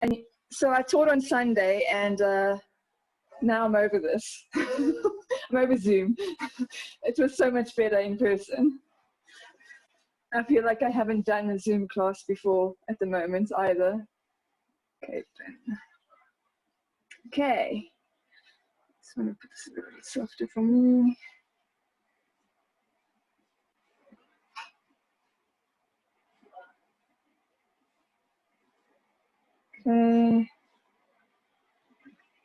And so I taught on Sunday, and now I'm over this. I'm over Zoom. It was so much better in person. I feel like I haven't done a Zoom class before at the moment either. Okay. Okay. Just want to put this a little bit softer for me. Okay.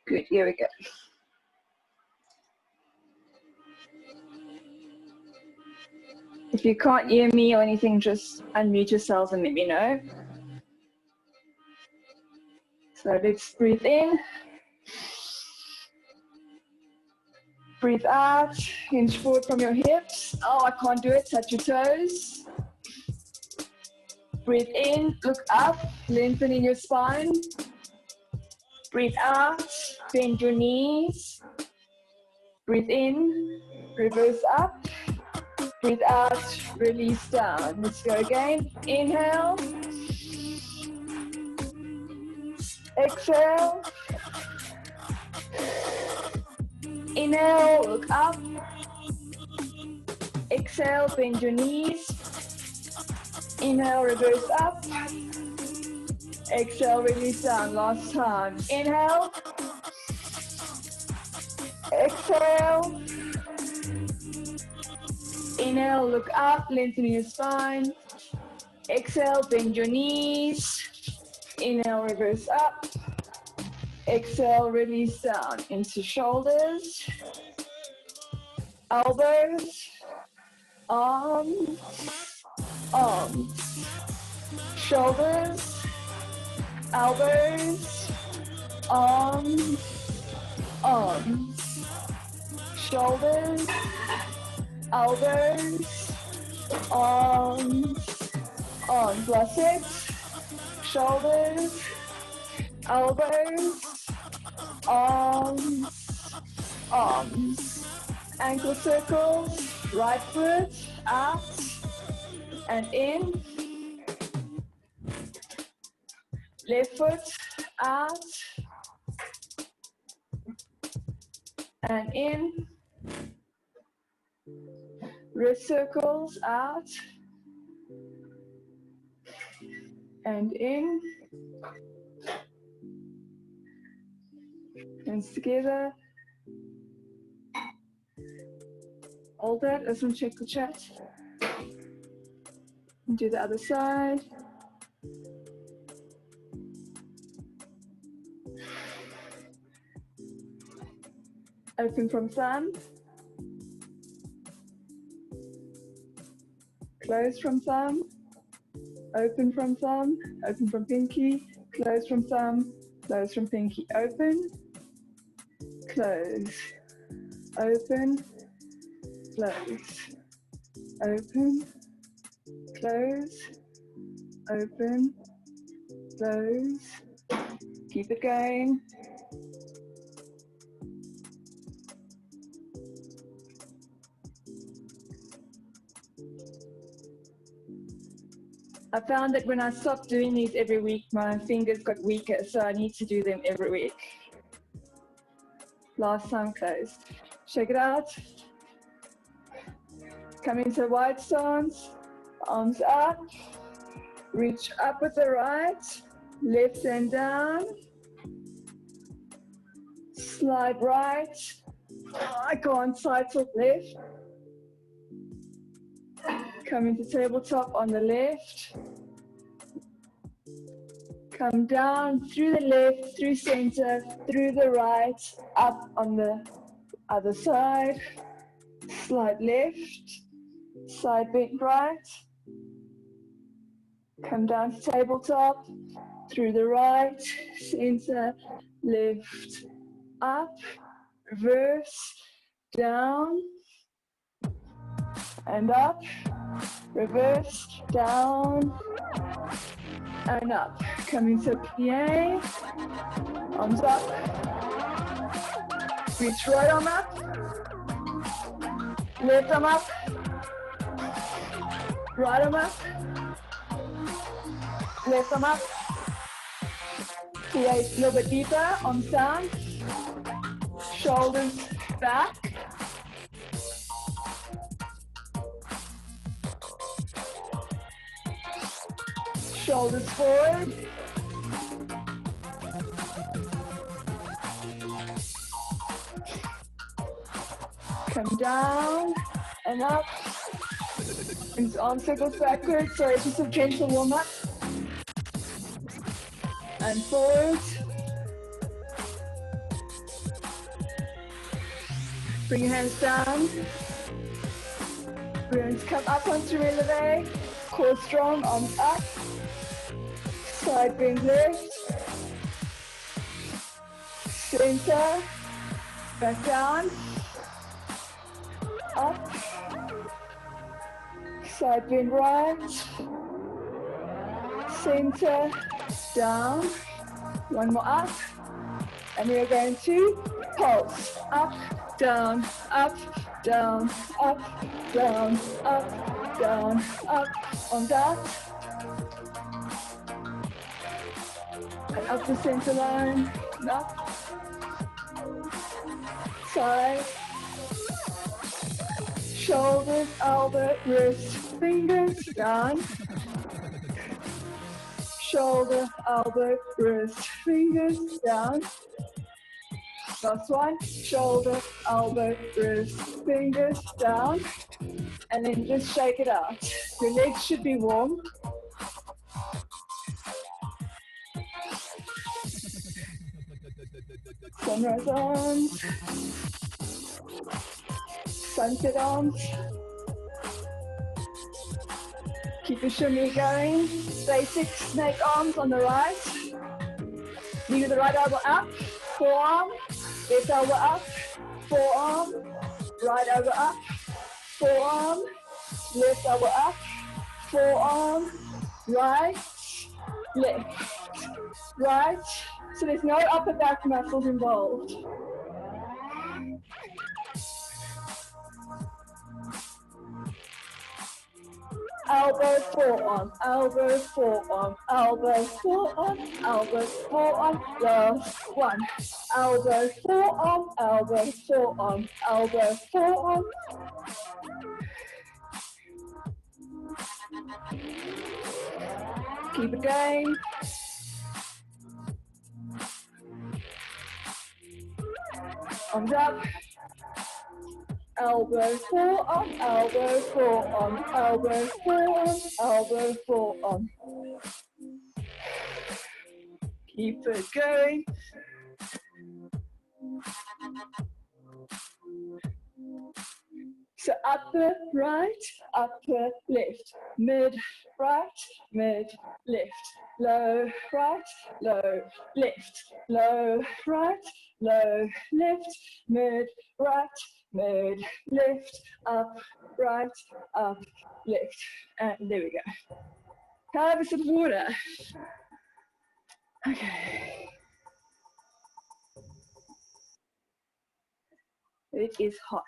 Good, here we go. If you can't hear me or anything, just unmute yourselves and let me know. So let's breathe in. Breathe out, hinge forward from your hips. Oh, I can't do it, touch your toes. Breathe in, look up, lengthening your spine. Breathe out, bend your knees. Breathe in, reverse up. Breathe out, release down. Let's go again. Inhale. Exhale. Inhale, look up. Exhale, bend your knees. Inhale, reverse up. Exhale, release down. Last time. Inhale. Exhale. Inhale, look up, lengthen your spine. Exhale, bend your knees. Inhale, reverse up. Exhale, release down into shoulders, elbows, arms, arms, shoulders, elbows, arms, arms, shoulders, elbows, arms, arms. That's it. Shoulders, elbows, arms, arms. Ankle circles, right foot out and in. Left foot out and in. Wrist circles out and in. Hands together. Hold that. Let's check the chat. And do the other side. Open from thumb. Close from thumb. Open from thumb. Open from pinky. Close from thumb. Close from pinky. Open. Close. Open. Close. Open. Close. Open. Close. Keep it going. I found that when I stopped doing these every week, my fingers got weaker, so I need to do them every week. Last time closed. Shake it out. Come into wide stance. Arms up. Reach up with the right. Left hand down. Slide right. Oh, I can't side flip left. Come into tabletop on the left. Come down through the left, through center, through the right, up on the other side. Slide left, side bend right. Come down to tabletop, through the right, center, left, up, reverse, down, and up, reverse, down, and up. Coming to plie, arms up, reach right arm up, left arm up, right arm up, left arm up, Create a little bit deeper, arms down, shoulders back. Shoulders forward. Come down and up. And arm circles backwards, so it's just a gentle warm up. And forward. Bring your hands down. We're going to come up onto releve. Core strong, arms up. Side bend left. Center. Back down. Up. Side bend right. Center. Down. One more up. And we are going to pulse. Up, down, up, down, up, down, up, down, up. On that. And up the center line. Up. Side. Shoulders, elbow, wrist, fingers, down. Shoulder, elbow, wrist, fingers, down. Last one. Shoulder, elbow, wrist, fingers, down. And then just shake it out. Your legs should be warm. Sunrise arms. Sunset arms. Keep your shimmy going. Basic snake arms on the right. Knee to the right elbow up. Forearm. Left elbow up. Forearm. Right elbow up. Forearm. Left elbow up. Forearm. Right. Left. Right. So there's no upper back muscles involved. Elbow, forearm, elbow, forearm, elbow, forearm, elbow, forearm, last one. Elbow, forearm, elbow, forearm, elbow, forearm. Keep it going. Arms up. Elbow, forearm, elbow, forearm, elbow, forearm, elbow, forearm. Keep it going. So upper right, upper left, mid right, mid left, low right, low left, low right, low left, mid right, mid left, up right, up left. And there we go. Have a sip of water. Okay. It is hot.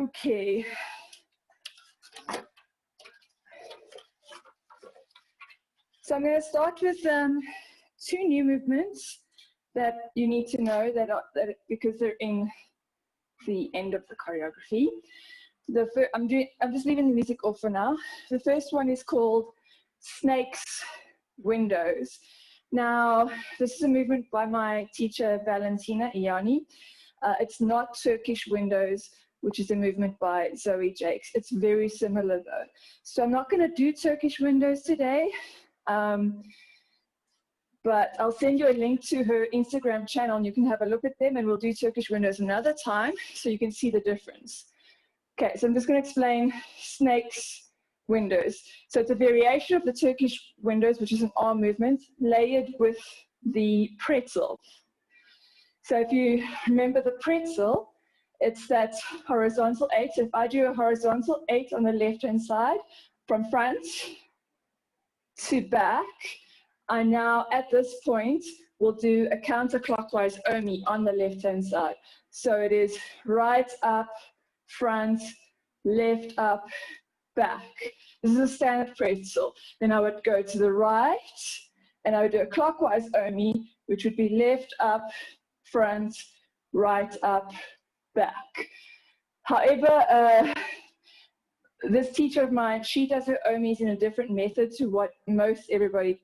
Okay. So I'm going to start with two new movements that you need to know that because they're in the end of the choreography. I'm just leaving the music off for now. The first one is called Snakes Windows. Now, this is a movement by my teacher, Valentina Iani. It's not Turkish Windows, which is a movement by Zoe Jakes. It's very similar though. So I'm not going to do Turkish Windows today, but I'll send you a link to her Instagram channel and you can have a look at them, and we'll do Turkish Windows another time so you can see the difference. Okay, so I'm just going to explain Snakes Windows. So it's a variation of the Turkish Windows, which is an arm movement, layered with the pretzel. So if you remember the pretzel, it's that horizontal 8. So if I do a horizontal 8 on the left-hand side, from front to back, I now, at this point, we'll do a counterclockwise omi on the left-hand side. So it is right up, front, left up, back. This is a standard pretzel. Then I would go to the right, and I would do a clockwise omi, which would be left up, front, right up, back. However, this teacher of mine, she does her omis in a different method to what most everybody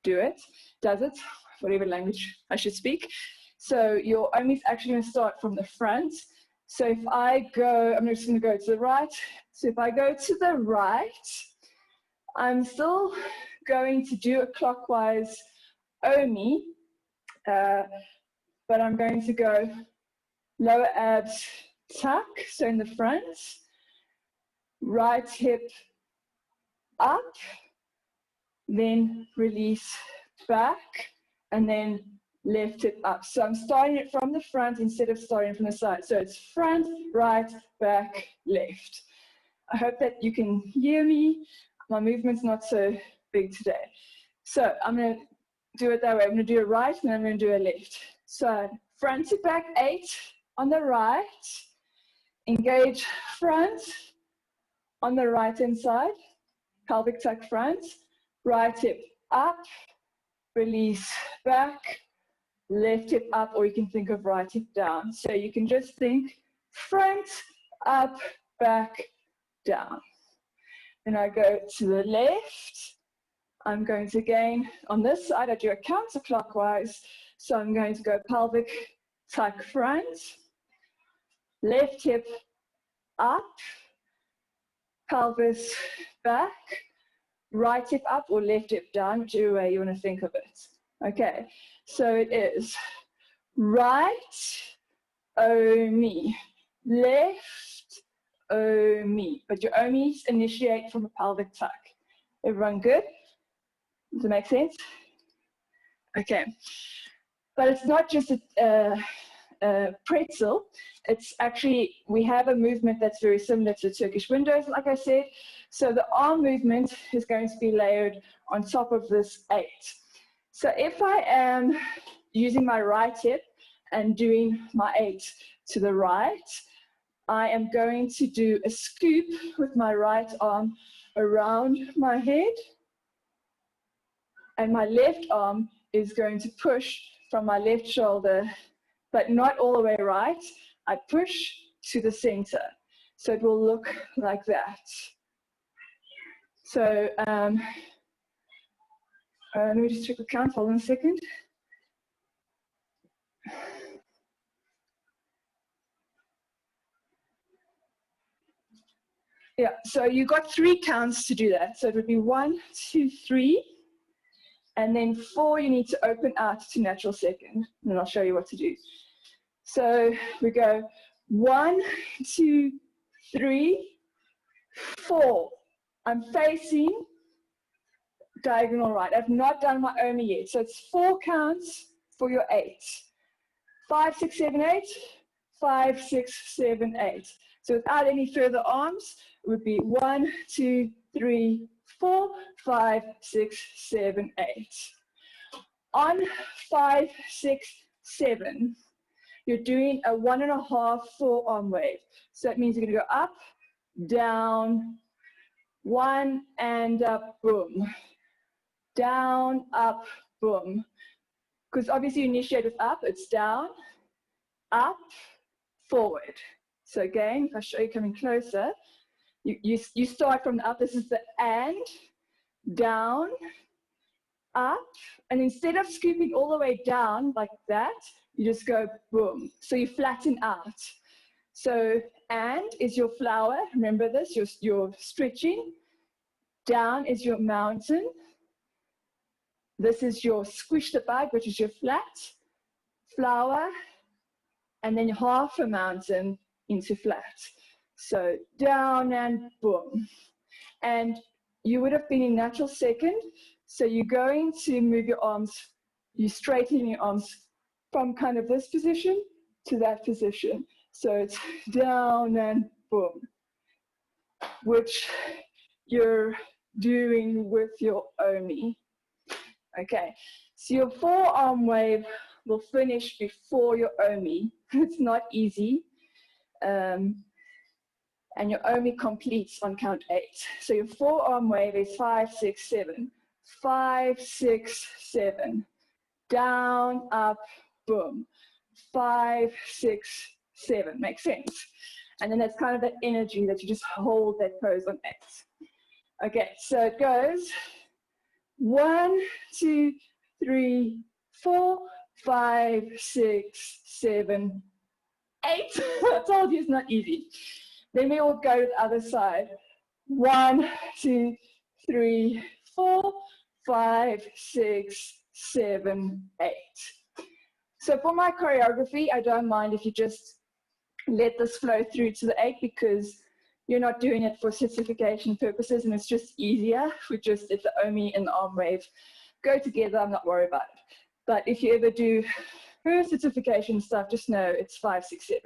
does it, whatever language I should speak. So your omi is actually going to start from the front. So if I go, I'm just going to go to the right. So if I go to the right, I'm still going to do a clockwise omi, but I'm going to go lower abs tuck, so in the front, right hip up, then release back, and then left hip up. So I'm starting it from the front instead of starting from the side. So it's front, right, back, left. I hope that you can hear me. My movement's not so big today. So I'm going to do it that way. I'm going to do a right, and then I'm going to do a left. So front to back 8 on the right. Engage front on the right hand side. Pelvic tuck front. Right hip up. Release back. Left hip up, or you can think of right hip down. So you can just think front, up, back, down. Then I go to the left. I'm going to again, on this side, I do a counterclockwise. So I'm going to go pelvic tuck front, left hip up, pelvis back, right hip up or left hip down, whichever way you want to think of it. Okay, so it is right, omi, left, omi. But your omis initiate from a pelvic tuck. Everyone good? Does it make sense? Okay. But it's not just a pretzel. It's actually, we have a movement that's very similar to Turkish windows, like I said. So the arm movement is going to be layered on top of this 8. So if I am using my right hip and doing my 8 to the right, I am going to do a scoop with my right arm around my head, and my left arm is going to push from my left shoulder, but not all the way right. I push to the center. So it will look like that. So let me just check the count, hold on a second. Yeah, so you got 3 counts to do that. So it would be 1, 2, 3, and then 4 you need to open out to natural second, and I'll show you what to do. So we go 1, 2, 3, 4. I'm facing diagonal right. I've not done my omi yet. So it's 4 counts for your 8. 5, 6, 7, 8. 5, 6, 7, 8. So without any further arms, it would be 1, 2, 3, 4, 5, 6, 7, 8. On 5, 6, 7, you're doing a 1.5 forearm wave. So that means you're going to go up, down, 1 and up, boom. Down, up, boom. Because obviously you initiate with up, it's down, up, forward. So again, if I show you coming closer, you start from the up. This is the and, down, up, and instead of scooping all the way down like that, you just go boom. So you flatten out. So and is your flower. Remember this, you're stretching. Down is your mountain. This is your squish the bug, which is your flat, flower, and then half a mountain into flat. So down and boom. And you would have been in natural second. So you're going to move your arms, you straighten your arms from kind of this position to that position. So it's down and boom, which you're doing with your omi. Okay, So your forearm wave will finish before your OMI. It's not easy. And your OMI completes on count 8. So your forearm wave is 5, 6, 7. 5, 6, 7. Down, up, boom. 5, 6, 7. Makes sense? And then that's kind of that energy that you just hold that pose on 8. Okay, so it goes 1, 2, 3, 4, 5, 6, 7, 8. I told you it's not easy. Then we will go to the other side. 1, 2, 3, 4, 5, 6, 7, 8. So for my choreography, I don't mind if you just let this flow through to the 8 because you're not doing it for certification purposes and it's just easier if we just let the OMI and the arm wave go together. I'm not worried about it. But if you ever do her certification stuff, just know it's 5, 6, 7.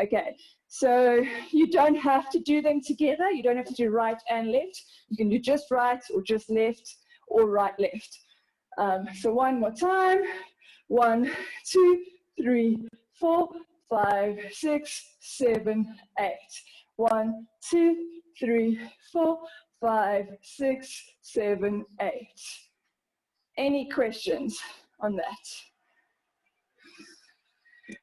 Okay, so you don't have to do them together. You don't have to do right and left. You can do just right or just left or right, left. So one more time. 1, 2, 3, 4, 5, 6, 7, 8. 1, 2, 3, 4, 5, 6, 7, 8. Any questions on that?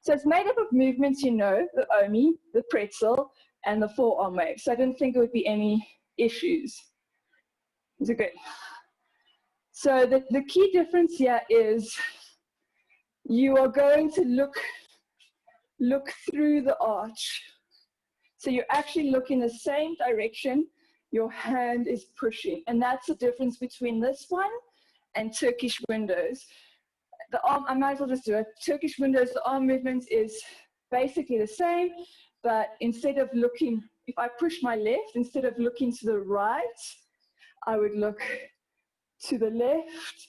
So it's made up of movements, you know, the OMI, the pretzel, and the forearm wave. So I didn't think there would be any issues. Is it good? So the key difference here is you are going to look through the arch. So you actually look in the same direction your hand is pushing. And that's the difference between this one and Turkish windows. The arm, I might as well just do it. Turkish windows, the arm movement is basically the same, but instead of looking, if I push my left, instead of looking to the right, I would look to the left,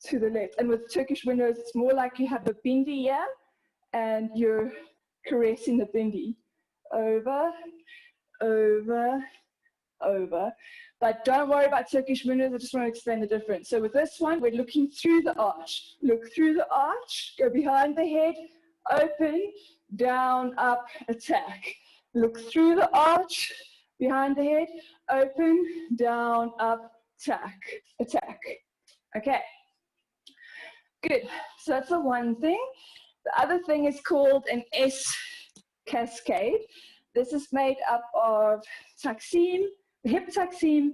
to the left. And with Turkish windows, it's more like you have the bindi here, and you're caressing the bindi. Over, over, over. But don't worry about Turkish windows, I just want to explain the difference. So with this one, we're looking through the arch. Look through the arch, go behind the head, open, down, up, attack. Look through the arch, behind the head, open, down, up, attack, attack. Okay, good. So that's the one thing. The other thing is called an S cascade. This is made up of Taksim, hip Taksim,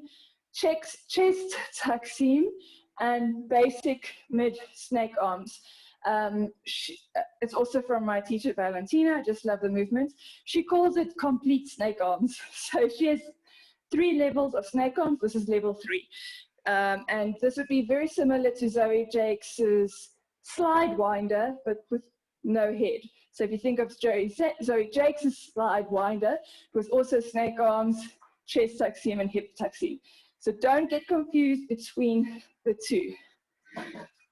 chest Taksim, and basic mid snake arms. It's also from my teacher Valentina. I just love the movement. She calls it complete snake arms. So she has 3 levels of snake arms. This is level 3. And this would be very similar to Zoe Jakes' slide winder, but with no head. So if you think of Zoe Jakes' slide winder, it was also snake arms, chest Taksim, and hip Taksim. So don't get confused between the two.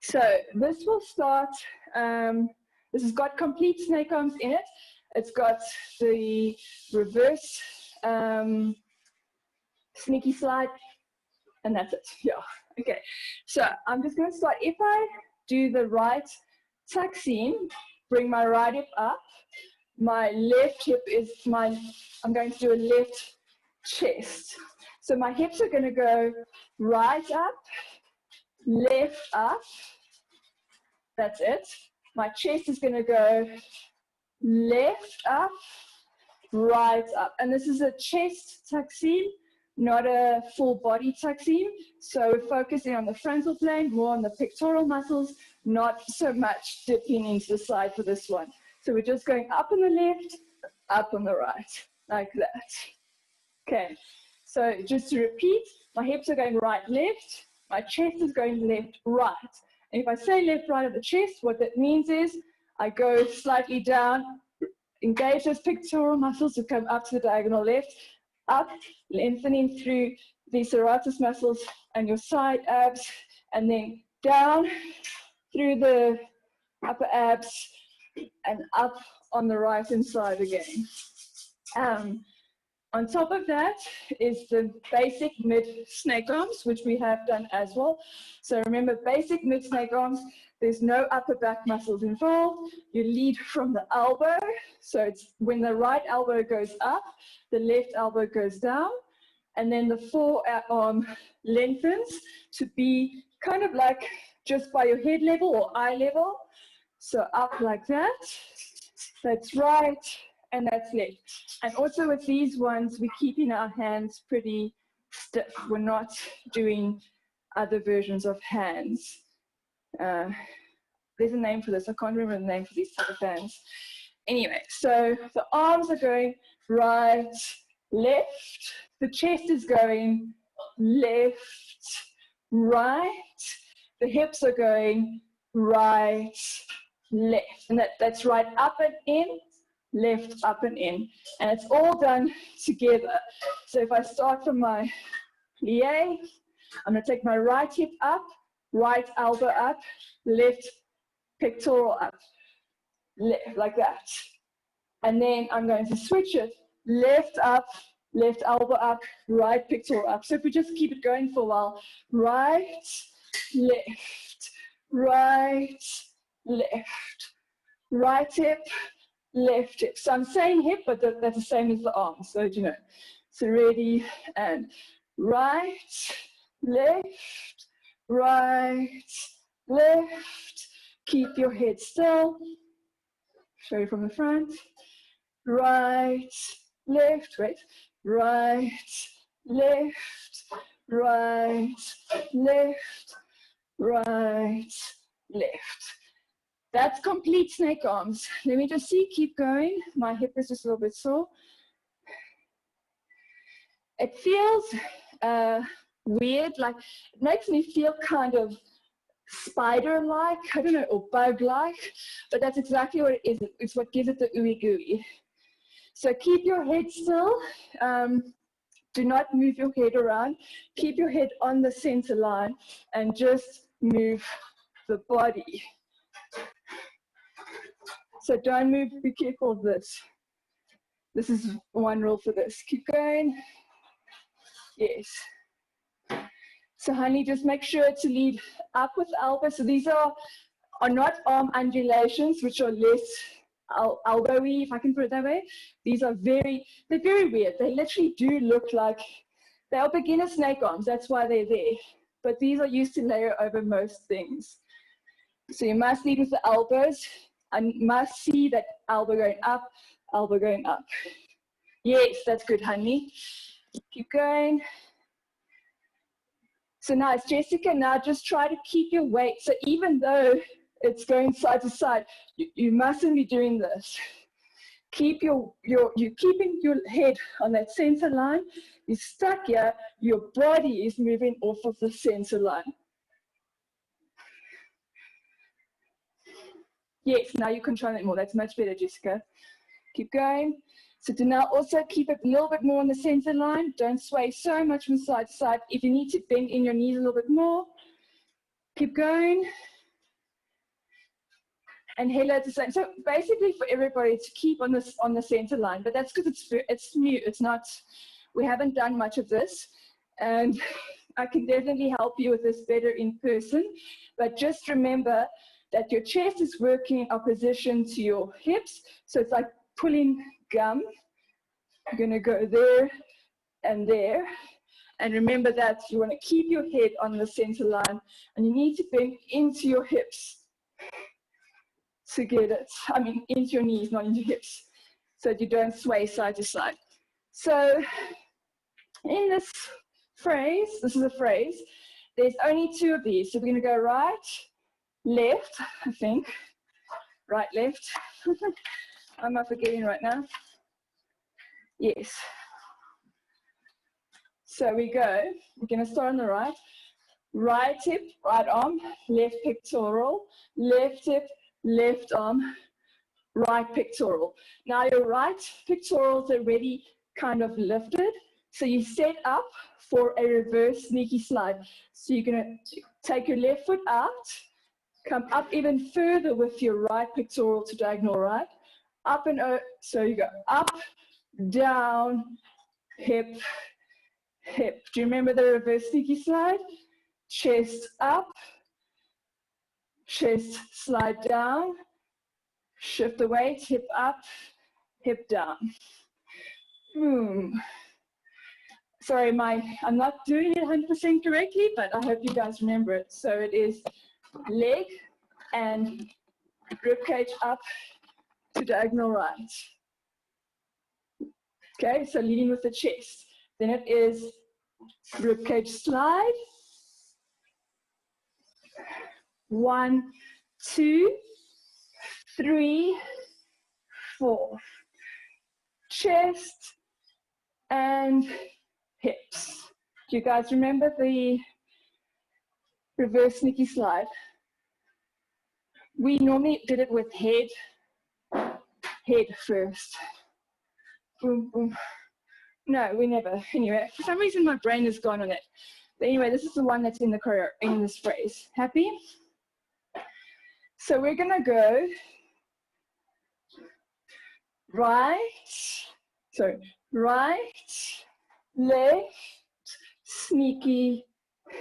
So this will start, this has got complete snake arms in it. It's got the reverse sneaky slide, and that's it. Yeah, okay. So I'm just going to start. If I do the right Taksim, bring my right hip up, my left hip is I'm going to do a left chest. So my hips are going to go right up, left up. That's it. My chest is going to go left up, right up. And this is a chest Taksim, not a full body Taksim. So we're focusing on the frontal plane, more on the pectoral muscles, not so much dipping into the side for this one. So we're just going up on the left, up on the right, like that. Okay, so just to repeat, my hips are going right, left, my chest is going left, right. And if I say left, right of the chest, what that means is I go slightly down, engage those pectoral muscles to come up to the diagonal left, up, lengthening through the serratus muscles and your side abs, and then down through the upper abs and up on the right hand side again. On top of that is the basic mid snake arms, which we have done as well. So remember, basic mid snake arms, there's no upper back muscles involved. You lead from the elbow. So it's when the right elbow goes up, the left elbow goes down, and then the forearm lengthens to be kind of like just by your head level or eye level. So up like that. That's right. And that's left. And also with these ones, we're keeping our hands pretty stiff. We're not doing other versions of hands. There's a name for this. I can't remember the name for these type of hands. Anyway, so the arms are going right, left. The chest is going left, right. The hips are going right, left. And that's right up and in, left, up and in. And it's all done together. So if I start from my plie, I'm going to take my right hip up, right elbow up, left pectoral up, left, like that. And then I'm going to switch it, left up, left elbow up, right pectoral up. So if we just keep it going for a while, right, left, right, left, right hip, left hip. So I'm saying hip, but that's the same as the arm, so you know. So ready, and right, left, right, left. Keep your head still. Show you from the front. Right, left, wait. Right, left, right, left, right, left. That's complete snake arms. Let me just see, keep going. My hip is just a little bit sore. It feels weird, like it makes me feel kind of spider-like, I don't know, or bug-like, but that's exactly what it is. It's what gives it the ooey gooey. So keep your head still. Do not move your head around. Keep your head on the center line and just move the body. So don't move, be careful of this. This is one rule for this. Keep going. Yes. So honey, just make sure to lead up with elbow. So these are not arm undulations, which are less elbowy, if I can put it that way. These are they're very weird. They literally do look like, they are beginner snake arms. That's why they're there. But these are used to layer over most things. So you must lead with the elbows and must see that elbow going up, elbow going up. Yes, that's good, honey. Keep going. So nice, Jessica, now just try to keep your weight. So even though it's going side to side, you mustn't be doing this. Keep you're keeping your head on that center line. You're stuck here, your body is moving off of the center line. Yes, now you're controlling it more. That's much better, Jessica. Keep going. So to now also keep it a little bit more on the center line. Don't sway so much from side to side. If you need to bend in your knees a little bit more, keep going. And hello to same. So basically for everybody to keep on the center line, but that's because it's new. It's not, we haven't done much of this. And I can definitely help you with this better in person. But just remember that your chest is working in opposition to your hips. So it's like pulling gum. You're going to go there and there. And remember that you want to keep your head on the center line. And you need to bend into your hips to get it. I mean, into your knees, not into your hips. So that you don't sway side to side. So in this phrase, this is a phrase, there's only two of these. So we're going to go right, left, I think. Right, left. Am I forgetting right now? Yes. So we go, we're going to start on the right. Right hip, right arm, left pectoral, left hip, left arm, right pectoral. Now your right pectoral is already kind of lifted. So you set up for a reverse sneaky slide. So you're going to take your left foot out, come up even further with your right pectoral to diagonal right, up and over. So you go up, down, hip, hip. Do you remember the reverse sneaky slide? Chest up, chest slide down, shift the weight, hip up, hip down. Boom. Sorry, I'm not doing it 100% correctly, but I hope you guys remember it. So it is leg and ribcage up to diagonal right. Okay, so leading with the chest. Then it is ribcage slide. 1, 2, 3, 4. Chest and hips. Do you guys remember the reverse sneaky slide? We normally did it with head first. Boom, boom. No, we never. Anyway, for some reason my brain has gone on it. But anyway, this is the one that's in the in this phrase. Happy? So we're gonna go right, left, sneaky,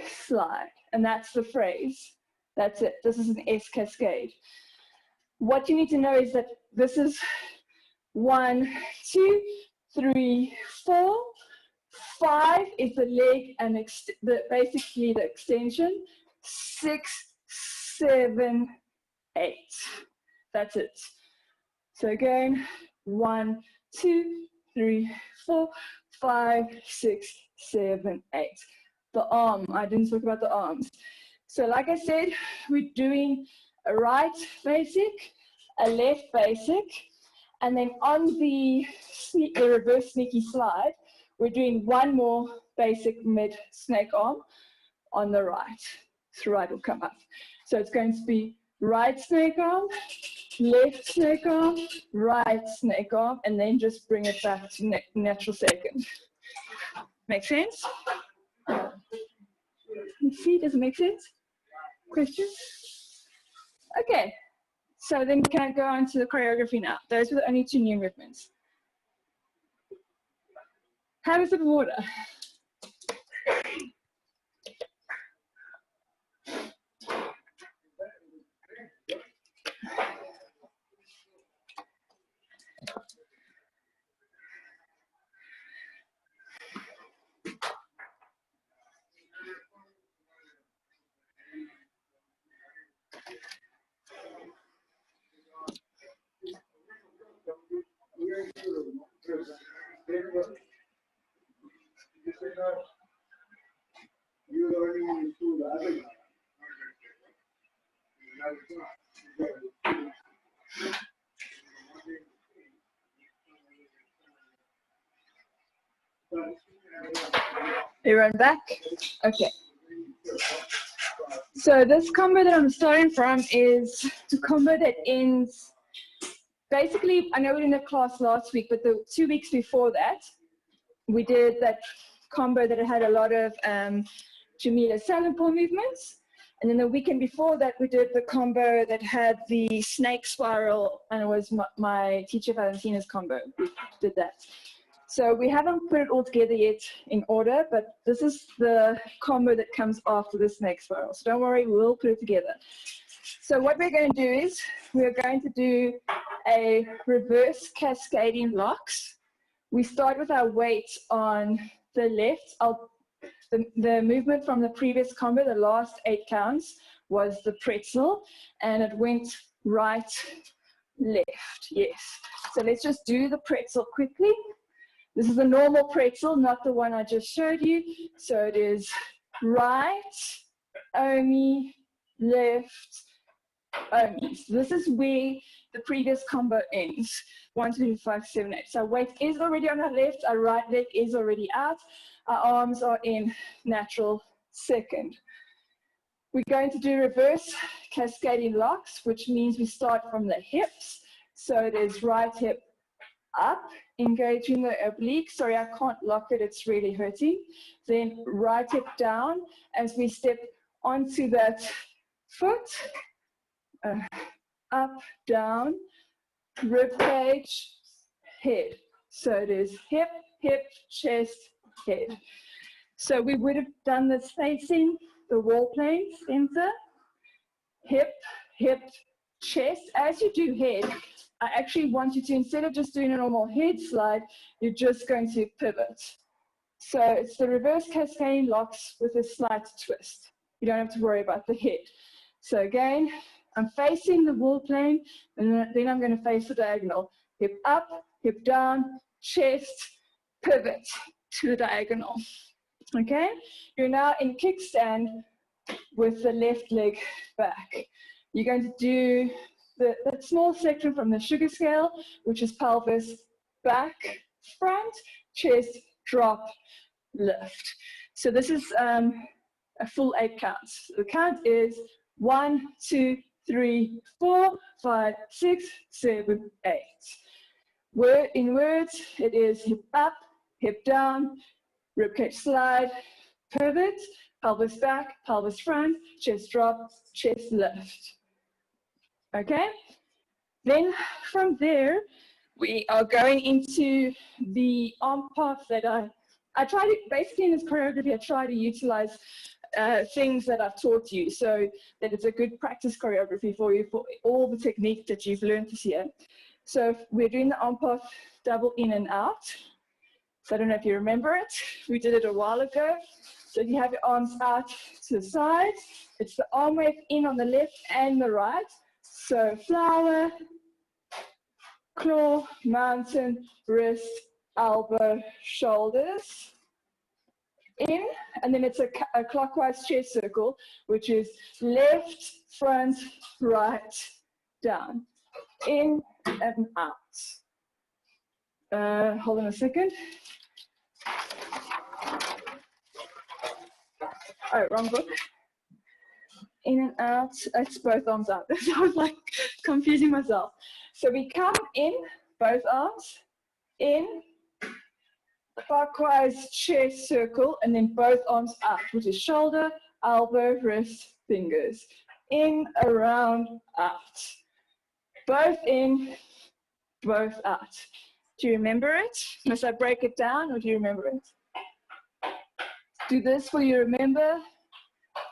slide. And that's the phrase. That's it. This is an S cascade. What you need to know is that this is 1, 2, 3, 4. 5 is the leg and basically the extension. 6, 7, 8. That's it. So again, 1, 2, 3, 4, 5, 6, 7, 8. The arm, I didn't talk about the arms. So like I said, we're doing a right basic, a left basic, and then on the reverse sneaky slide, we're doing one more basic mid snake arm on the right. So right will come up. So it's going to be right snake arm, left snake arm, right snake arm, and then just bring it back to natural second. Make sense? See, does it make sense? Questions? Okay, so then we can go on to the choreography now. Those were the only 2 new movements. Have a sip of water. Everyone back? Okay. So this combo that I'm starting from is the combo that ends, basically, I know we didn't have class last week, but the 2 weeks before that, we did that combo that had a lot of Jamila Salomon movements. And then the weekend before that, we did the combo that had the snake spiral, and it was my teacher Valentina's combo. We did that. So we haven't put it all together yet in order, but this is the combo that comes after the snake spiral. So don't worry, we'll put it together. So what we're going to do is we're going to do a reverse cascading locks. We start with our weight on the left. The movement from the previous combo, the last 8 counts, was the pretzel, and it went right, left, yes. So let's just do the pretzel quickly. This is a normal pretzel, not the one I just showed you. So it is right, omi, left, omi. So this is where the previous combo ends. 1, 2, 3, 5, 7, 8. So weight is already on our left, our right leg is already out. Our arms are in natural second. We're going to do reverse cascading locks, which means we start from the hips. So it is right hip up, engaging the oblique. Sorry, I can't lock it, it's really hurting. Then right hip down as we step onto that foot. Up, down, rib cage, head. So it is hip, hip, chest, head. So we would have done this facing the wall plane, center, hip, hip, chest. As you do head, I actually want you to, instead of just doing a normal head slide, you're just going to pivot. So it's the reverse cascading locks with a slight twist. You don't have to worry about the head. So again, I'm facing the wall plane, and then I'm going to face the diagonal. Hip up, hip down, chest, pivot to the diagonal. Okay? You're now in kickstand with the left leg back. You're going to do that small section from the sugar scale, which is pelvis, back, front, chest, drop, lift. So this is a full 8 counts. The count is 1, 2, 3, 4, 5, 6, 7, 8. In words, it is hip up, hip down, ribcage slide, pivot, pelvis back, pelvis front, chest drop, chest lift. Okay? Then from there, we are going into the arm path that I try to, basically in this choreography, I try to utilize things that I've taught you so that it's a good practice choreography for you for all the techniques that you've learned this year. So we're doing the arm path double in and out. So I don't know if you remember it. We did it a while ago. So if you have your arms out to the sides, it's the arm wave in on the left and the right. So flower, claw, mountain, wrist, elbow, shoulders. In, and then it's a clockwise chest circle, which is left, front, right, down. In and out. Hold on a second. Oh, wrong book. In and out. It's both arms out. I was like confusing myself. So we come in, both arms, in, clockwise chest circle, and then both arms out, which is shoulder, elbow, wrist, fingers. In, around, out. Both in, both out. Do you remember it? Must I break it down, or do you remember it? Do this for you remember,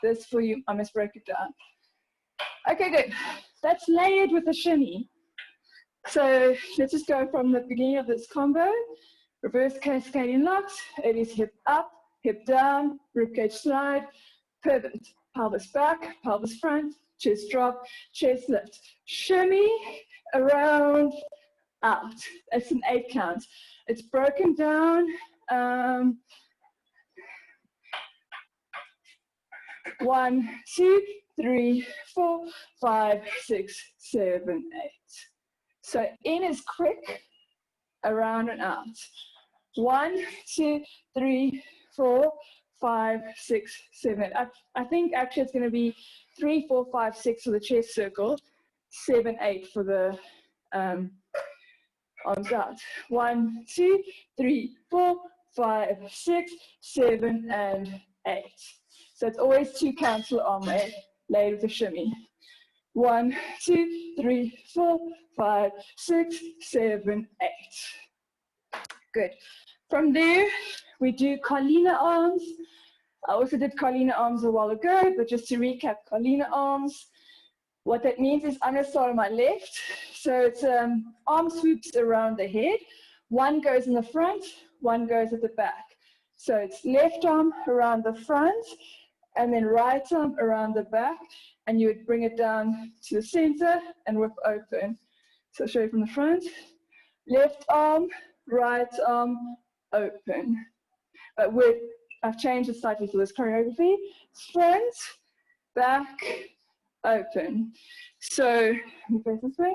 this for you, I must break it down. Okay, good. That's layered with a shimmy. So let's just go from the beginning of this combo. Reverse cascading locks. It is hip up, hip down, ribcage slide, pivot, pelvis back, pelvis front, chest drop, chest lift. Shimmy, around, out. It's an 8 count. It's broken down. 1, 2, 3, 4, 5, 6, 7, 8. So in is quick, around and out. 1, 2, 3, 4, 5, 6, 7. I think actually it's going to be 3, 4, 5, 6 for the chest circle, 7, 8 for the arms out. 1, 2, 3, 4, 5, 6, 7, and 8. So it's always 2 counts for the arm laid with a shimmy. 1, 2, 3, 4, 5, 6, 7, 8. Good. From there, we do Carlina arms. I also did Carlina arms a while ago, but just to recap Carlina arms, what that means is I'm going to start on my left. So it's arm swoops around the head. One goes in the front, one goes at the back. So it's left arm around the front, and then right arm around the back, and you would bring it down to the center and whip open. So I'll show you from the front. Left arm, right arm, open. But I've changed it slightly for this choreography. Front, back, open. So, let me face this way.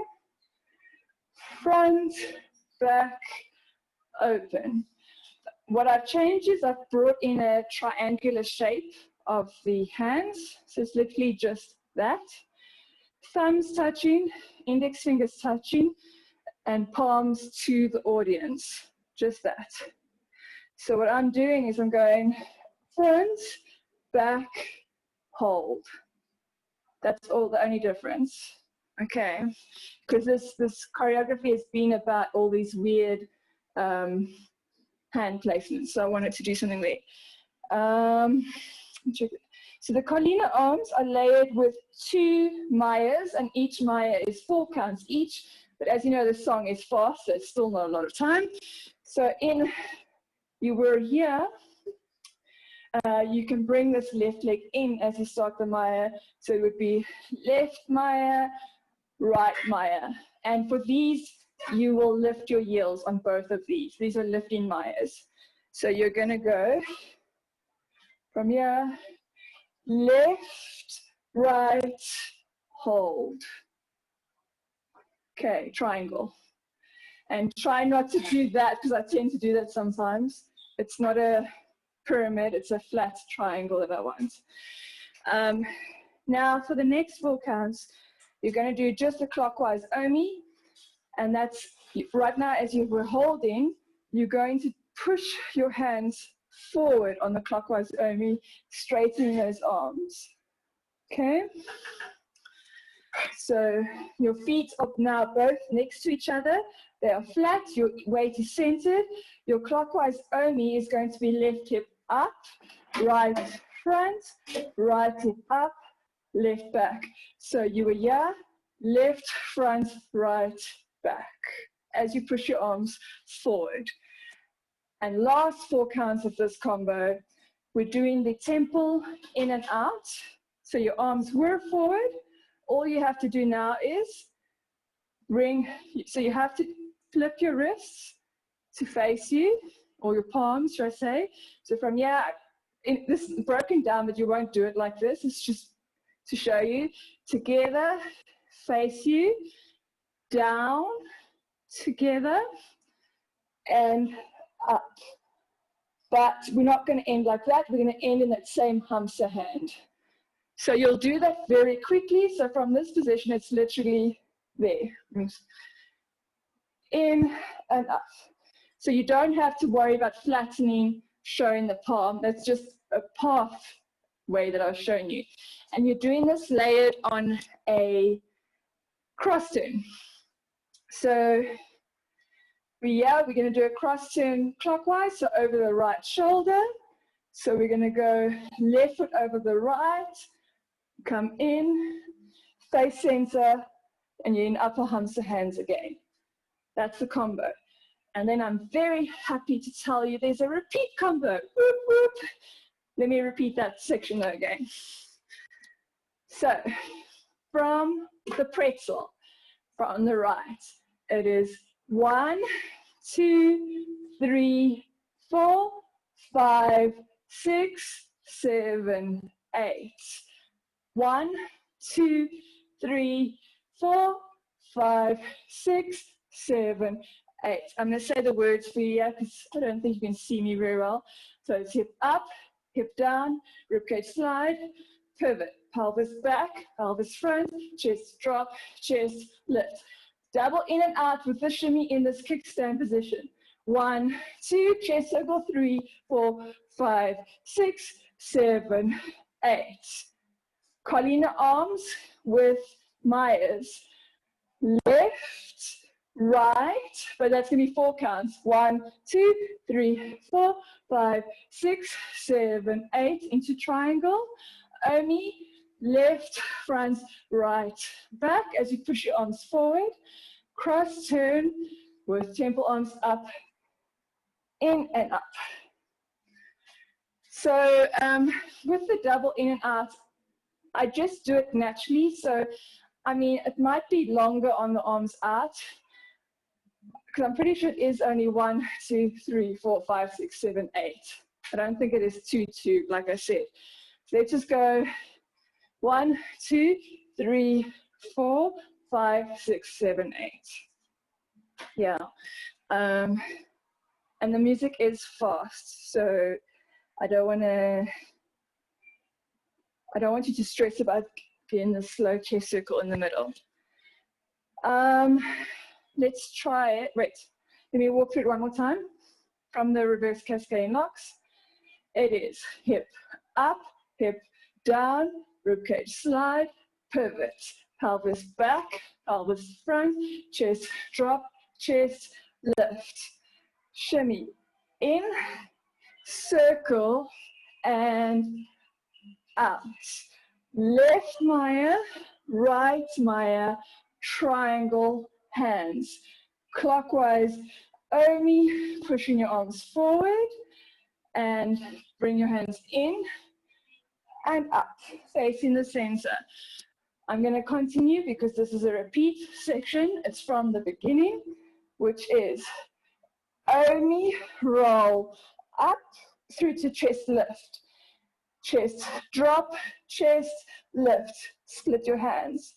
Front, back, open. What I've changed is I've brought in a triangular shape of the hands. So it's literally just that. Thumbs touching, index fingers touching, and palms to the audience. Just that. So what I'm doing is I'm going front, back, hold. That's all, the only difference. Okay, because this choreography has been about all these weird hand placement. So I wanted to do something there. Check it. So the Colina arms are layered with 2 Mayas, and each Maya is 4 counts each. But as you know, the song is fast, so it's still not a lot of time. So you were here, you can bring this left leg in as you start the Maya. So it would be left Maya, right Maya. And for these, you will lift your heels on both of these. These are lifting Mayas. So you're going to go from here, left, right, hold. Okay, triangle. And try not to do that, because I tend to do that sometimes. It's not a pyramid, it's a flat triangle that I want. Now for the next 4 counts, you're going to do just a clockwise Omi, and that's right now as you were holding, you're going to push your hands forward on the clockwise Omi, straightening those arms. Okay? So your feet are now both next to each other. They are flat, your weight is centered. Your clockwise Omi is going to be left hip up, right front, right hip up, left back. So you were here, left, front, right, back, as you push your arms forward. And last 4 counts of this combo, we're doing the temple in and out. So your arms were forward. All you have to do now is so you have to flip your wrists to face you, or your palms, should I say. So from here, this is broken down, but you won't do it like this. It's just to show you. Together, face you, down, together, and up. But we're not going to end like that. We're going to end in that same hamsa hand. So you'll do that very quickly. So from this position, it's literally there. In and up. So you don't have to worry about flattening, showing the palm. That's just a path way that I was showing you. And you're doing this layered on a cross turn. So we're going to do a cross turn clockwise, so over the right shoulder. So we're going to go left foot over the right, come in, face center, and you're in upper hamsa hands again. That's the combo. And then I'm very happy to tell you there's a repeat combo. Whoop, whoop. Let me repeat that section again. So from the pretzel, from the right, it is 1, 2, 3, 4, 5, 6, 7, 8. 1, 2, 3, 4, 5, 6, 7, 8. I'm going to say the words for you because I don't think you can see me very well. So it's hip up, hip down, ribcage slide, pivot, pelvis back, pelvis front, chest drop, chest lift. Double in and out with the shimmy in this kickstand position. 1, 2, chest circle, 3, 4, 5, 6, 7, 8. Colina arms with Mayas. Left, right, but that's going to be 4 counts. 1, 2, 3, 4, 5, 6, 7, 8 into triangle. Omi, left, front, right, back as you push your arms forward. Cross turn with temple arms up, in and up. So with the double in and out, I just do it naturally. So, I mean, it might be longer on the arms out, because I'm pretty sure it is only 1, 2, 3, 4, 5, 6, 7, 8. I don't think it is 2, 2, like I said. So let's just go 1, 2, 3, 4, 5, 6, 7, 8. Yeah. And the music is fast, so I don't want you to stress about getting the slow chest circle in the middle. Let's try it. Wait, let me walk through it one more time. From the reverse cascade locks, it is hip up, hip down, ribcage slide, pivot, pelvis back, pelvis front, chest drop, chest lift, shimmy, in, circle, and out. Left Maya, right Maya, triangle, hands. Clockwise, Omi, pushing your arms forward, and bring your hands in and up, facing the center. I'm going to continue because this is a repeat section. It's from the beginning, which is Omi, roll up through to chest lift. Chest drop, chest lift. Split your hands.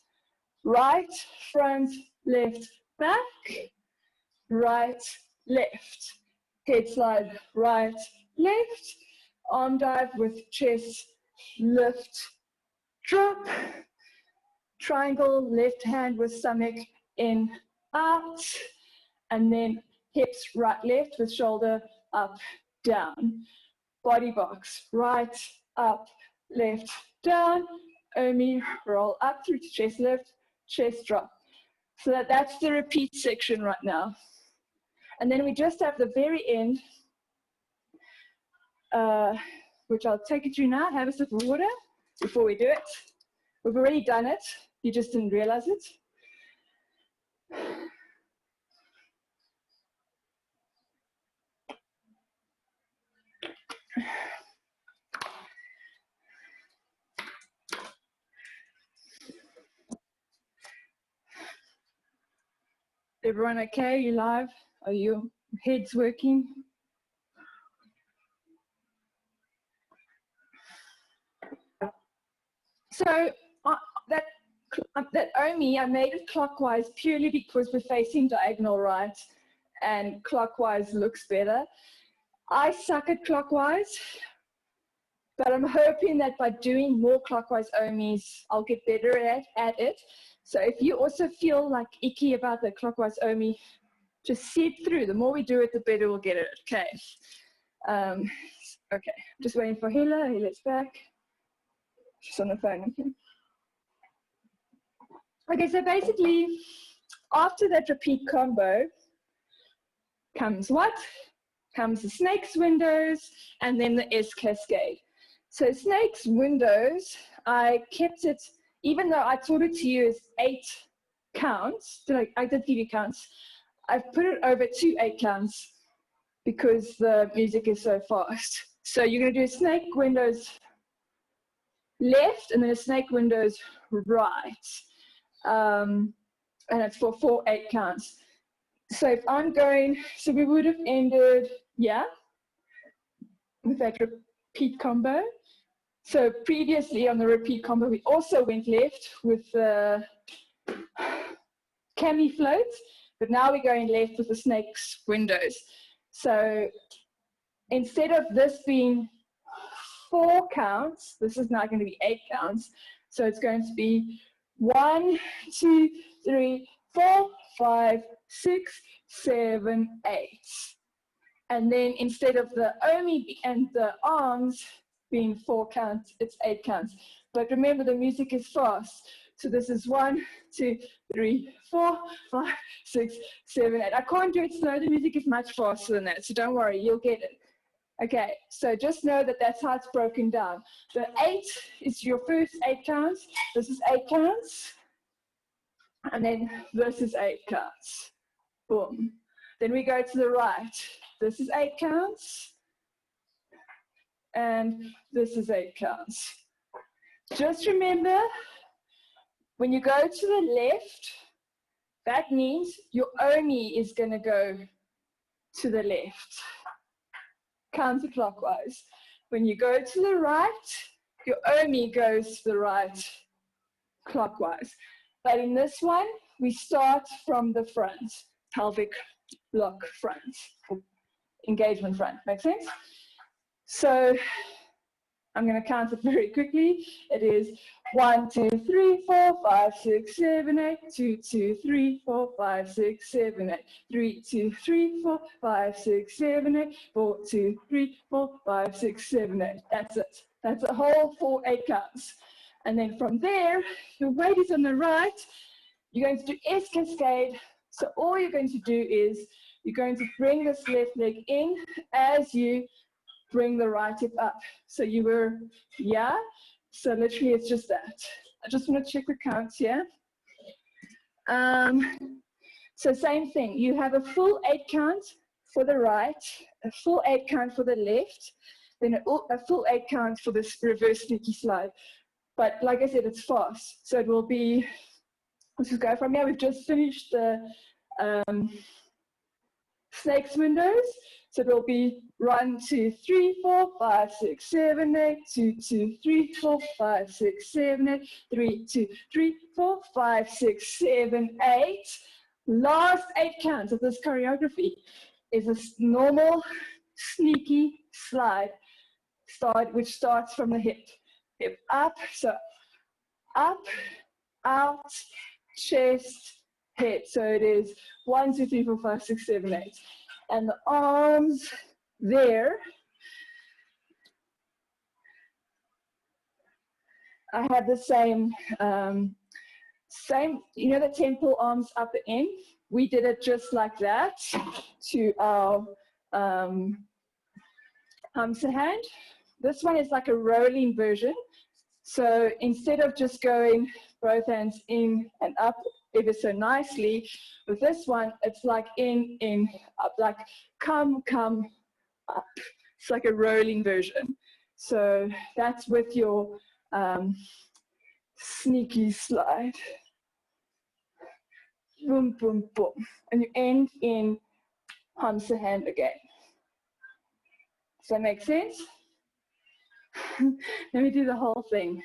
Right, front, left, back. Right, left. Head slide, right, left. Arm dive with chest lift, drop. Triangle, left hand with stomach in, out. And then hips right, left with shoulder up, down. Body box, right, up, left, down. Omi, roll up through to chest lift, chest drop. So that's the repeat section right now. And then we just have the very end, which I'll take you through now. Have a sip of water before we do it. We've already done it. You just didn't realize it. Everyone okay? You live? Are your heads working? So that Omi, I made it clockwise purely because we're facing diagonal right, and clockwise looks better. I suck at clockwise, but I'm hoping that by doing more clockwise Omis, I'll get better at it. So if you also feel like icky about the clockwise Omi, just see it through. The more we do it, the better we'll get it. Okay. Okay. Just waiting for Hela. Hela's back. She's on the phone. Okay. So basically, after that repeat combo, comes what? Comes the snake's windows and then the S cascade. So snake's windows, I kept it, even though I taught it to you as 8 counts, I did give you counts, I've put it over to 8 counts because the music is so fast. So you're going to do a snake windows left and then a snake windows right. And it's for 4 8 counts. So if I'm going, so we would have ended, yeah, with that repeat combo. So previously on the repeat combo, we also went left with the cami floats, but now we're going left with the snake's windows. So instead of this being 4 counts, this is now going to be 8 counts. So it's going to be 1, 2, 3, 4, 5, 6, 7, 8. And then instead of the Omi and the arms being 4 counts, it's 8 counts. But remember, the music is fast. So this is 1, 2, 3, 4, 5, 6, 7, 8. I can't do it slow. The music is much faster than that. So don't worry, you'll get it. Okay, so just know that that's how it's broken down. The 8 is your first 8 counts. This is 8 counts. And then this is 8 counts. Boom. Then we go to the right. This is 8 counts. And this is 8 counts. Just remember, when you go to the left, that means your Omi is going to go to the left, counterclockwise. When you go to the right, your Omi goes to the right, clockwise. But in this one, we start from the front, pelvic block front, engagement front. Make sense? So I'm going to count it very quickly. It is 1, 2, 3, 4, 5, 6, 7, 8, 2, 2, 3, 4, 5, 6, 7, 8, 3, 2, 3, 4, 5, 6, 7, 8, 4, 2, 3, 4, 5, 6, 7, 8. That's it. That's a whole 4 8 counts. And then from there, your weight is on the right. You're going to do S cascade. So all you're going to do is You're going to bring this left leg in as you bring the right hip up. So you were, yeah? So literally it's just that. I just want to check the counts here. So same thing, you have a full 8 count for the right, a full 8 count for the left, then a full 8 count for this reverse sneaky slide. But like I said, it's fast. So it will be, let's just go from here. We've just finished the snakes windows. So it will be 1, 2, 3, 4, 5, 6, 7, 8, 2, 2, 3, 4, 5, 6, 7, 8, 3, 2, 3, 4, 5, 6, 7, 8. Last 8 counts of this choreography is a normal sneaky slide which starts from the hip. Hip up, so up, out, chest, head. So it is 1, 2, 3, 4, 5, 6, 7, 8. And the arms there. I have the same, you know, the temple arms up the end? We did it just like that to our hamsa hand. This one is like a rolling version. So instead of just going both hands in and up ever so nicely, with this one, it's like in, up, like come, up. It's like a rolling version. So that's with your sneaky slide. Boom, boom, boom. And you end in hamsa hand again. Does that make sense? Let me do the whole thing.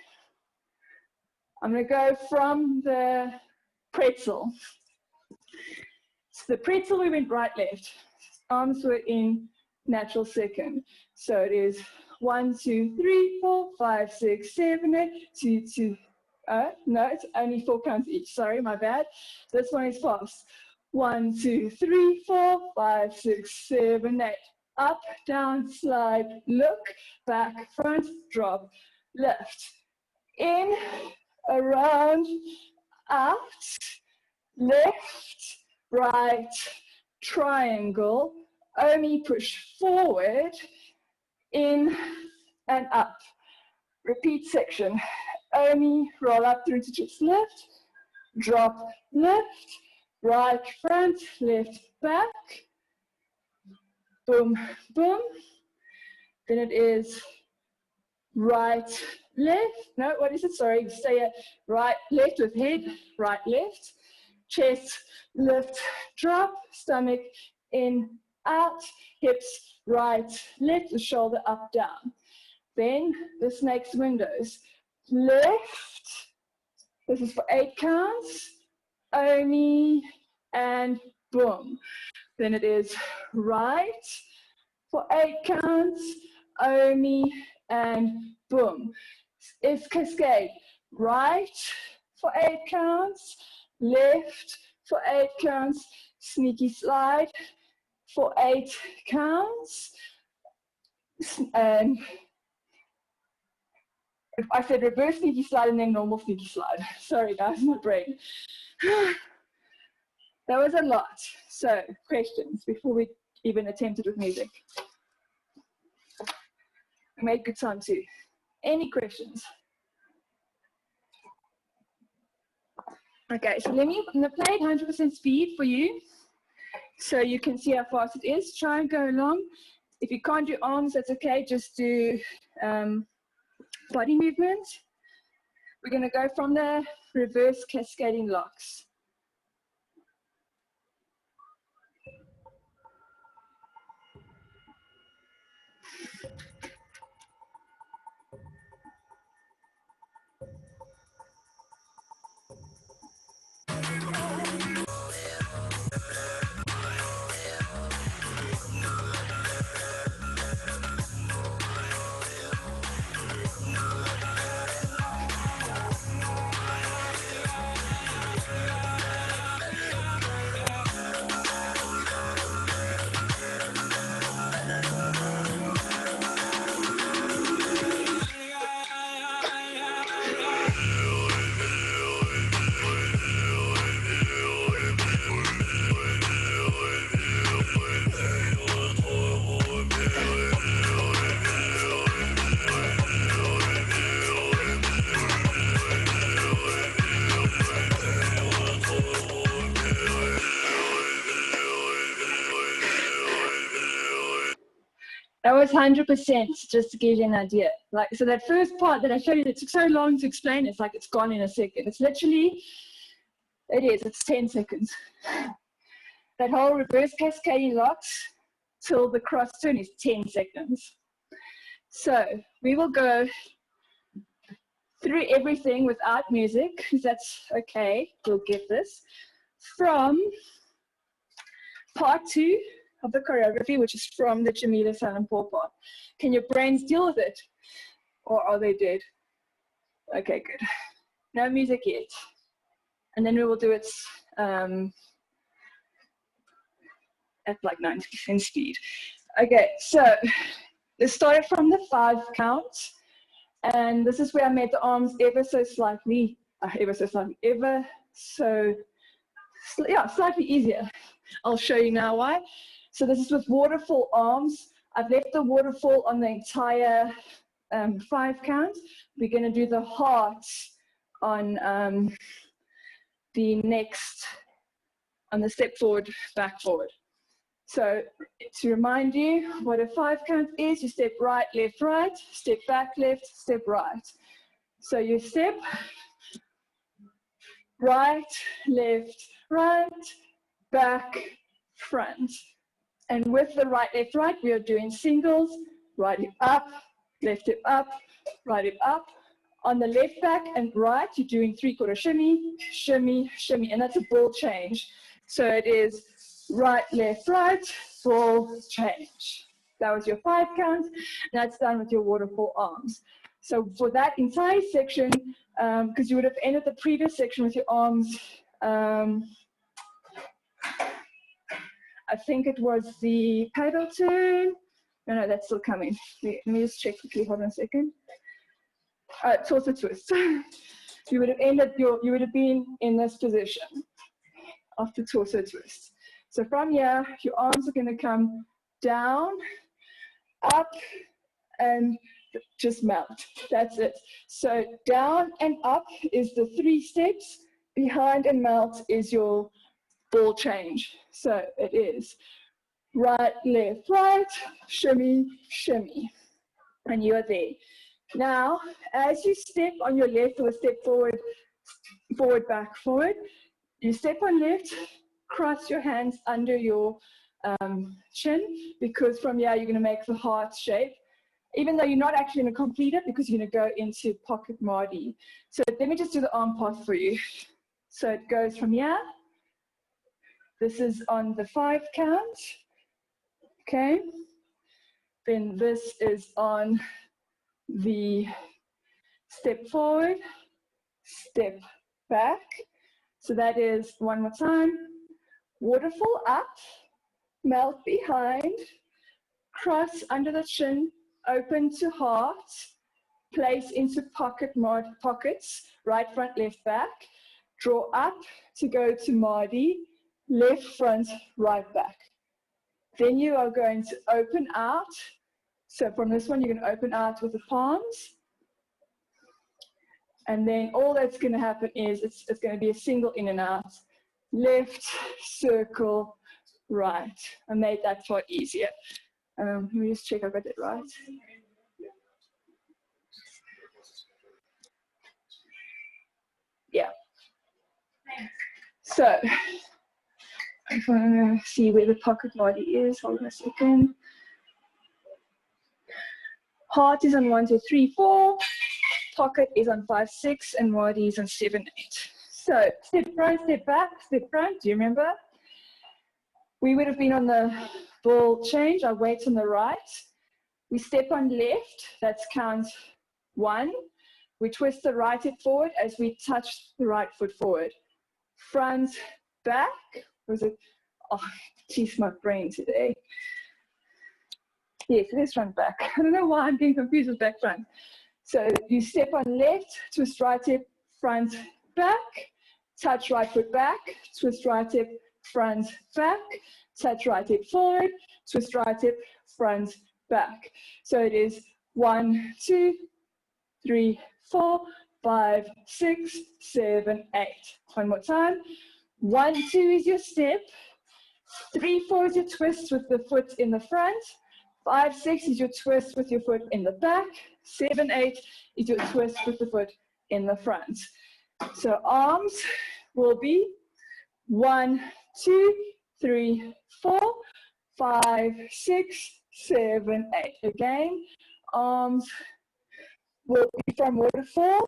I'm going to go from the pretzel. So the pretzel, we went right, left. Arms were in natural second. So it is 1, 2, 3, 4, 5, 6, 7, 8, 2, 2. No, it's only 4 counts each. Sorry, my bad. This one is fast. 1, 2, 3, 4, 5, 6, 7, 8. Up, down, slide, look, back, front, drop, left. In, around, out, left, right, triangle, Omi push forward, in and up. Repeat section. Omi roll up through to just left, drop left, right front, left back, boom, boom. Then it is right, left. No, what is it? Sorry, stay at right, left with head, right, left. Chest, lift, drop, stomach, in, out, hips, right, left, the shoulder up, down. Then the snake's windows. Left, this is for 8 counts, Omi, and boom. Then it is right for 8 counts, Omi, and boom. It's cascade. Right for 8 counts, left for 8 counts, sneaky slide for 8 counts, and I said reverse sneaky slide and then normal sneaky slide. Sorry guys, my brain. That was a lot. So, questions before we even attempted with music. We made good time too. Any questions? Okay, so I'm gonna play it 100% speed for you so you can see how fast it is. Try and go along. If you can't do arms, that's okay, just do body movement. We're gonna go from the reverse cascading locks. That was 100%, just to give you an idea. Like, so that first part that I showed you that took so long to explain, it's like it's gone in a second. It's literally, it's 10 seconds. That whole reverse cascading locks till the cross turn is 10 seconds. So we will go through everything without music, because that's okay, we'll get this. From part 2 of the choreography, which is from the Jamila Silent Paw part. Can your brains deal with it? Or are they dead? Okay, good. No music yet. And then we will do it at like 90% speed. Okay, so let's start from the 5 count. And this is where I made the arms ever so slightly easier. I'll show you now why. So this is with waterfall arms. I've left the waterfall on the entire 5 count. We're going to do the hearts on the step forward, back forward. So to remind you what a 5 count is, you step right, step back, left, step right. So you step right, left, right, back, front. And with the right, left, right, we are doing singles, right hip up, left hip up, right hip up. On the left back and right, you're doing 3/4 shimmy, shimmy, shimmy, and that's a ball change. So it is right, left, right, ball change. That was your 5 count. That's done with your waterfall arms. So for that entire section, because you would have ended the previous section with your arms, I think it was the paddle turn. No, that's still coming. Let me just check quickly. Hold on a second. Torso twist. You would have you would have been in this position after torso twist. So from here, your arms are going to come down, up, and just melt. That's it. So down and up is the 3 steps. Behind and melt is your ball change. So it is right, left, right, shimmy, shimmy. And you are there. Now, as you step on your left or step forward, forward, back, forward, you step on left, cross your hands under your chin, because from here you're going to make the heart shape, even though you're not actually going to complete it because you're going to go into pocket Mahdi. So let me just do the arm path for you. So it goes from here. This is on the 5 count. Okay. Then this is on the step forward, step back. So that is, one more time, waterfall up, melt behind, cross under the chin, open to heart, place into pockets, right front, left back, draw up to go to Mahdi, left front, right back. Then you are going to open out. So from this one, you're going to open out with the palms. And then all that's going to happen is it's going to be a single in and out. Left, circle, right. I made that part easier. Let me just check I got it right. Yeah. So I'm going to see where the pocket Mahdi is. Hold on a second. Heart is on 1, 2, 3, 4. Pocket is on 5, 6, and Mahdi is on 7, 8. So step front, step back, step front. Do you remember? We would have been on the ball change. Our weight's on the right. We step on left. That's count 1. We twist the right hip forward as we touch the right foot forward. Front, back. Was it? Oh, geez, my brain today. Yes, it is front, back. I don't know why I'm getting confused with back, front. So you step on left, twist right hip, front, back, touch right foot back, twist right hip, front, back, touch right hip forward, twist right hip, front, back. So it is 1, 2, 3, 4, 5, 6, 7, 8. One more time. 1, 2 is your step. 3, 4 is your twist with the foot in the front. 5, 6 is your twist with your foot in the back. 7, 8 is your twist with the foot in the front. So arms will be 1, 2, 3, 4, 5, 6, 7, 8. Again, arms will be from waterfall.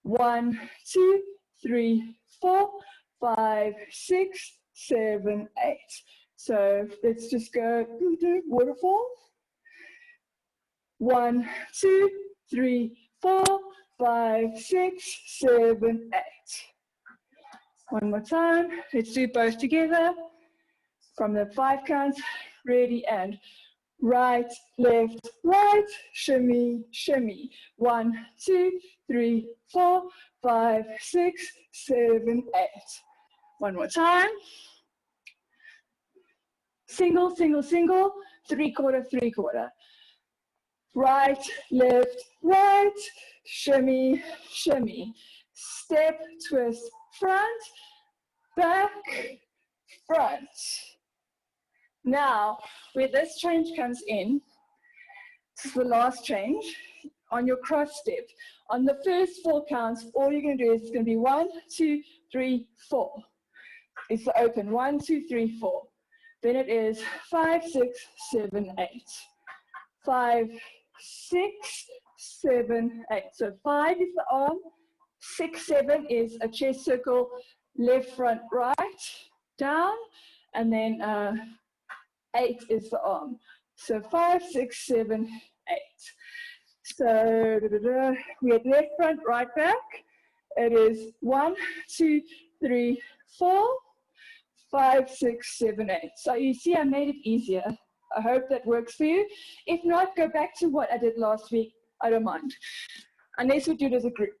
1, 2, 3, 4, 5, 6, 7, 8. So let's just go waterfall. 1, 2, 3, 4, 5, 6, 7, 8. One more time. Let's do both together. From the 5 counts, ready and right, left, right, shimmy, shimmy. 1, 2, 3, 4, 5, 6, 7, 8. One more time. Single, single, single, 3/4, 3/4. Right, left, right, shimmy, shimmy. Step, twist, front, back, front. Now, where this change comes in, this is the last change, on your cross step. On the first 4 counts, all you're going to do is it's going to be 1, 2, 3, 4. It's the open, 1, 2, 3, 4. Then it is 5, 6, 7, 8. 5, 6, 7, 8. So 5 is the arm, 6, 7 is a chest circle, left, front, right, down, and then 8 is the arm. So 5, 6, 7, 8. So we have left, front, right, back. It is 1, 2, 3, 4, 5, 6, 7, 8. So you see I made it easier. I hope that works for you. If not, go back to what I did last week. I don't mind. Unless we do it as a group.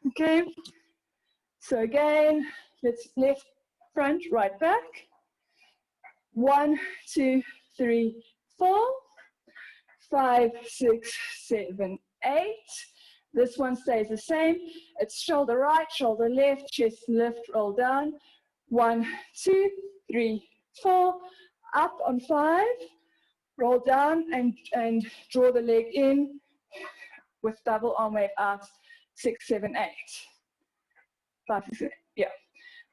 Okay? So again, let's left, front, right, back. 1, 2, 3, 4, 5, 6, 7, 8. This one stays the same. It's shoulder right, shoulder left, chest lift, roll down. 1, 2, 3, 4. Up on 5. Roll down and draw the leg in with double arm wave out. 6, 7, 8. 5, 6, 7, yeah.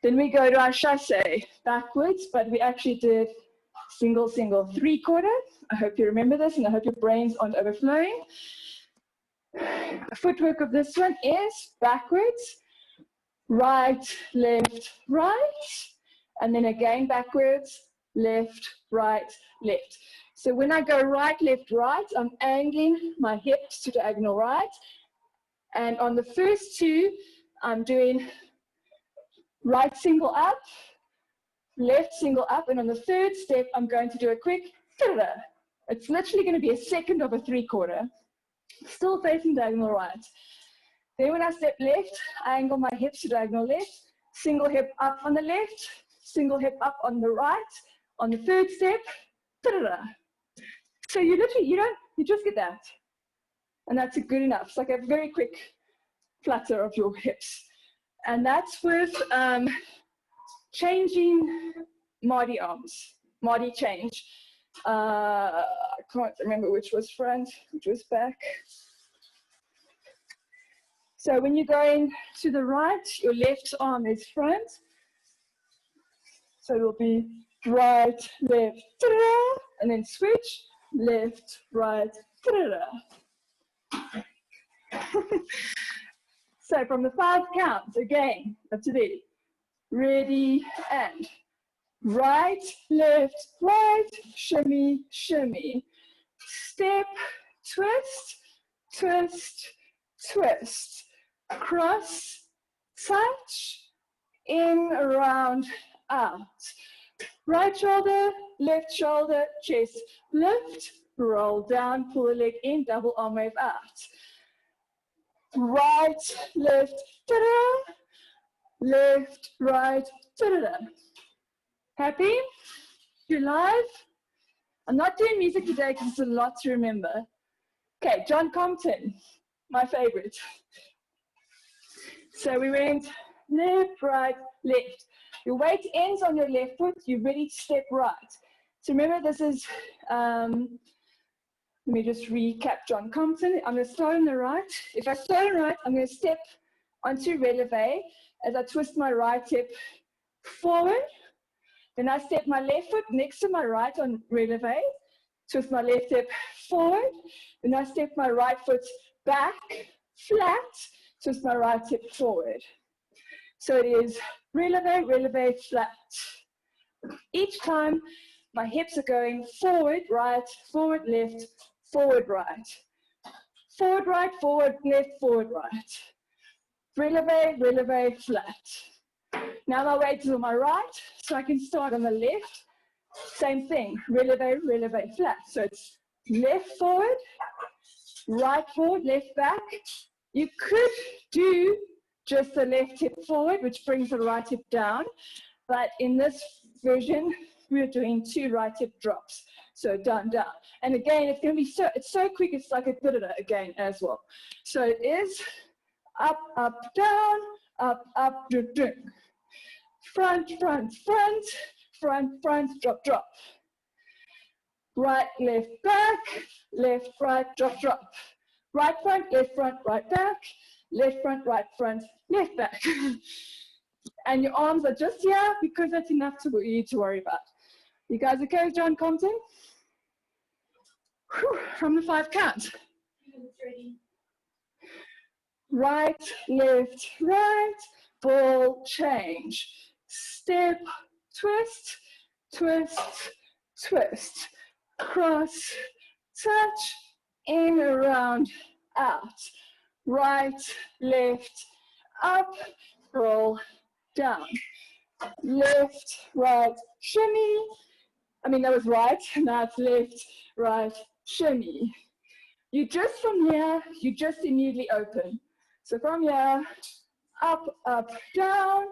Then we go to our chassé backwards, but we actually did single, single, 3/4. I hope you remember this, and I hope your brains aren't overflowing. The footwork of this one is backwards, right, left, right, and then again backwards, left, right, left. So when I go right, left, right, I'm angling my hips to diagonal right. And on the first 2, I'm doing right single up, left single up, and on the third step, I'm going to do a quick ta-da. It's literally going to be a second of a 3/4, still facing diagonal right. Then when I step left, I angle my hips to diagonal left, single hip up on the left, single hip up on the right. On the third step, ta-da. So you literally, you just get that. And that's good enough. It's like a very quick flutter of your hips. And that's with changing Māori arms, Māori change. I can't remember which was front, which was back. So when you're going to the right, your left arm is front. So it'll be right, left, ta-da, and then switch, left, right, ta-da. So from the 5 counts, again, up to there. Ready, and right, left, right, shimmy, shimmy. Step, twist, twist, twist. Cross, touch, in, around, out. Right shoulder, left shoulder, chest, lift, roll down, pull the leg in, double arm wave out. Right, left, ta-da, left, right, ta-da. Happy? You're live? I'm not doing music today because it's a lot to remember. Okay, John Compton, my favorite. So we went left, right, left. Your weight ends on your left foot, you're ready to step right. So remember, this is Let me just recap John Compton. I'm going to start on the right. If I start on the right, I'm going to step onto releve as I twist my right hip forward. Then I step my left foot next to my right on releve, twist my left hip forward. Then I step my right foot back, flat, twist my right hip forward. So it is releve, releve, flat. Each time my hips are going forward, right, forward, left, forward, right. Forward, right, forward, left, forward, right. Releve, releve, flat. Now my weight is on my right, so I can start on the left. Same thing, releve, releve, flat. So it's left forward, right forward, left back. You could do just the left hip forward, which brings the right hip down. But in this version, we're doing 2 right hip drops. So down, down. And again, it's going to be it's so quick, it's like a da-da-da again as well. So it is up, up, down, up, up, do, do. Front, front, front, front, front, drop, drop. Right, left, back, left, right, drop, drop. Right front, right back, left front, left back. And your arms are just here because that's enough for you to worry about. You guys okay with John Compton? Whew, from the 5 count. Right, left, right, ball change. Step, twist, twist, twist. Cross, touch, in, around, out. Right, left, up, roll, down. Left, right, shimmy. I mean, that was right, now it's left, right, shimmy. You just from here, you just immediately open. So from here, up, up, down,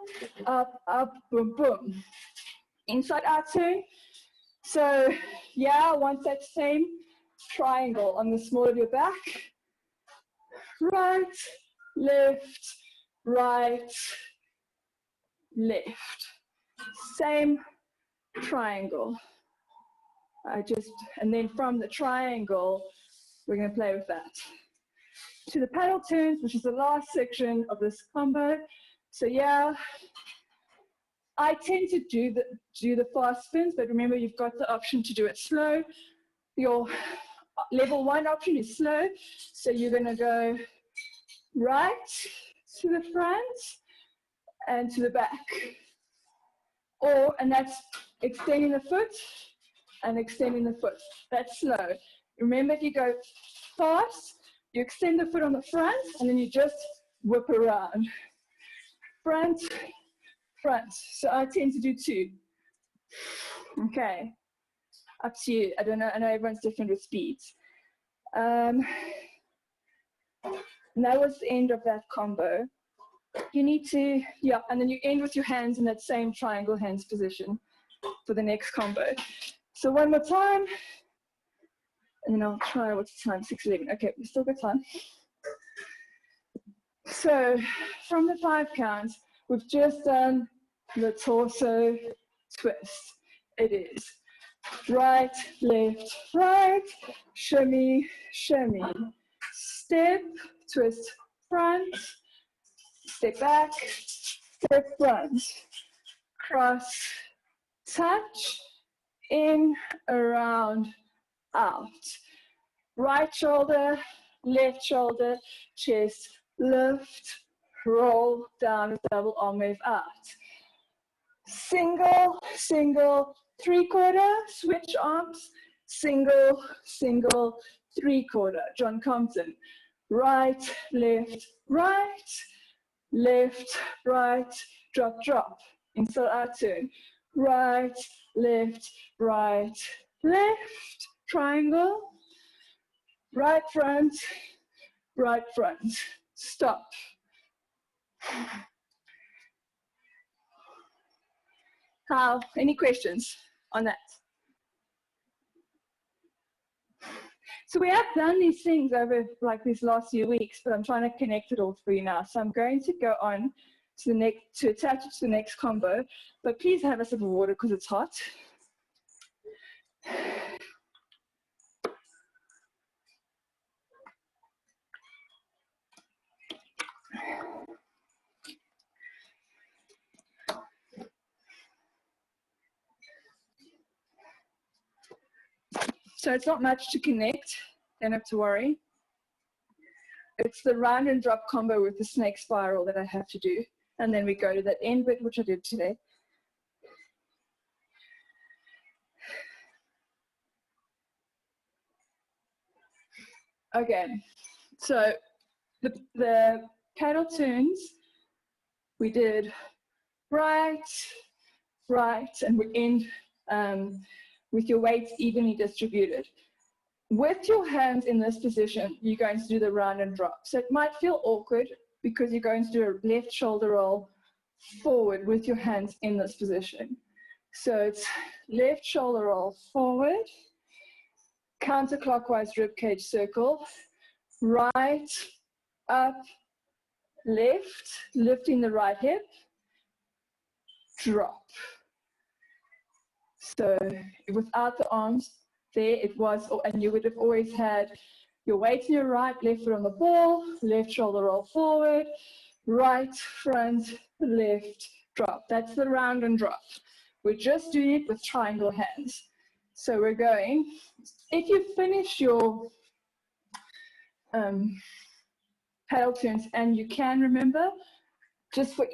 up, up, boom, boom. Inside out turn. So yeah, once that same triangle on the small of your back. Right, left, right, left. Same triangle. And then from the triangle, we're going to play with that. To the paddle turns, which is the last section of this combo. So yeah, I tend to do the fast spins, but remember you've got the option to do it slow. Your level 1 option is slow, so you're going to go right to the front and to the back. And that's extending the foot and extending the foot. That's slow. Remember, if you go fast, you extend the foot on the front and then you just whip around. Front, front. So I tend to do 2. Okay. Up to you. I don't know. I know everyone's different with speeds. And that was the end of that combo. You need to, yeah, and then you end with your hands in that same triangle hands position for the next combo. So one more time, and then I'll try, what's the time, 6:11. Okay, we still got time. So from the 5 counts, we've just done the torso twist. It is right, left, right, shimmy, shimmy, step, twist, front, step back, step front, cross, touch, in, around, out. Right shoulder, left shoulder, chest, lift, roll down with double arm wave out. Single, single, 3/4, switch arms, single, single, 3/4. John Compton. Right, left, right, left, right, drop, drop. Inside out turn. Right, left, triangle. Right front, stop. How? Any questions on that? So we have done these things over like these last few weeks, but I'm trying to connect it all for you now. So I'm going to go on to the next, to attach it to the next combo, but please have a sip of water because it's hot. So it's not much to connect, don't have to worry. It's the round and drop combo with the snake spiral that I have to do. And then we go to that end bit, which I did today. Okay, so the paddle turns, we did right, right, and we end with your weights evenly distributed. With your hands in this position, you're going to do the round and drop. So it might feel awkward because you're going to do a left shoulder roll forward with your hands in this position. So it's left shoulder roll forward, counterclockwise ribcage circle, right, up, left, lifting the right hip, drop. So without the arms there, it was, and you would have always had your weight in your right, left foot on the ball, left shoulder roll forward, right, front, left, drop. That's the round and drop. We're just doing it with triangle hands. So we're going, if you finish your paddle turns, and you can remember, just for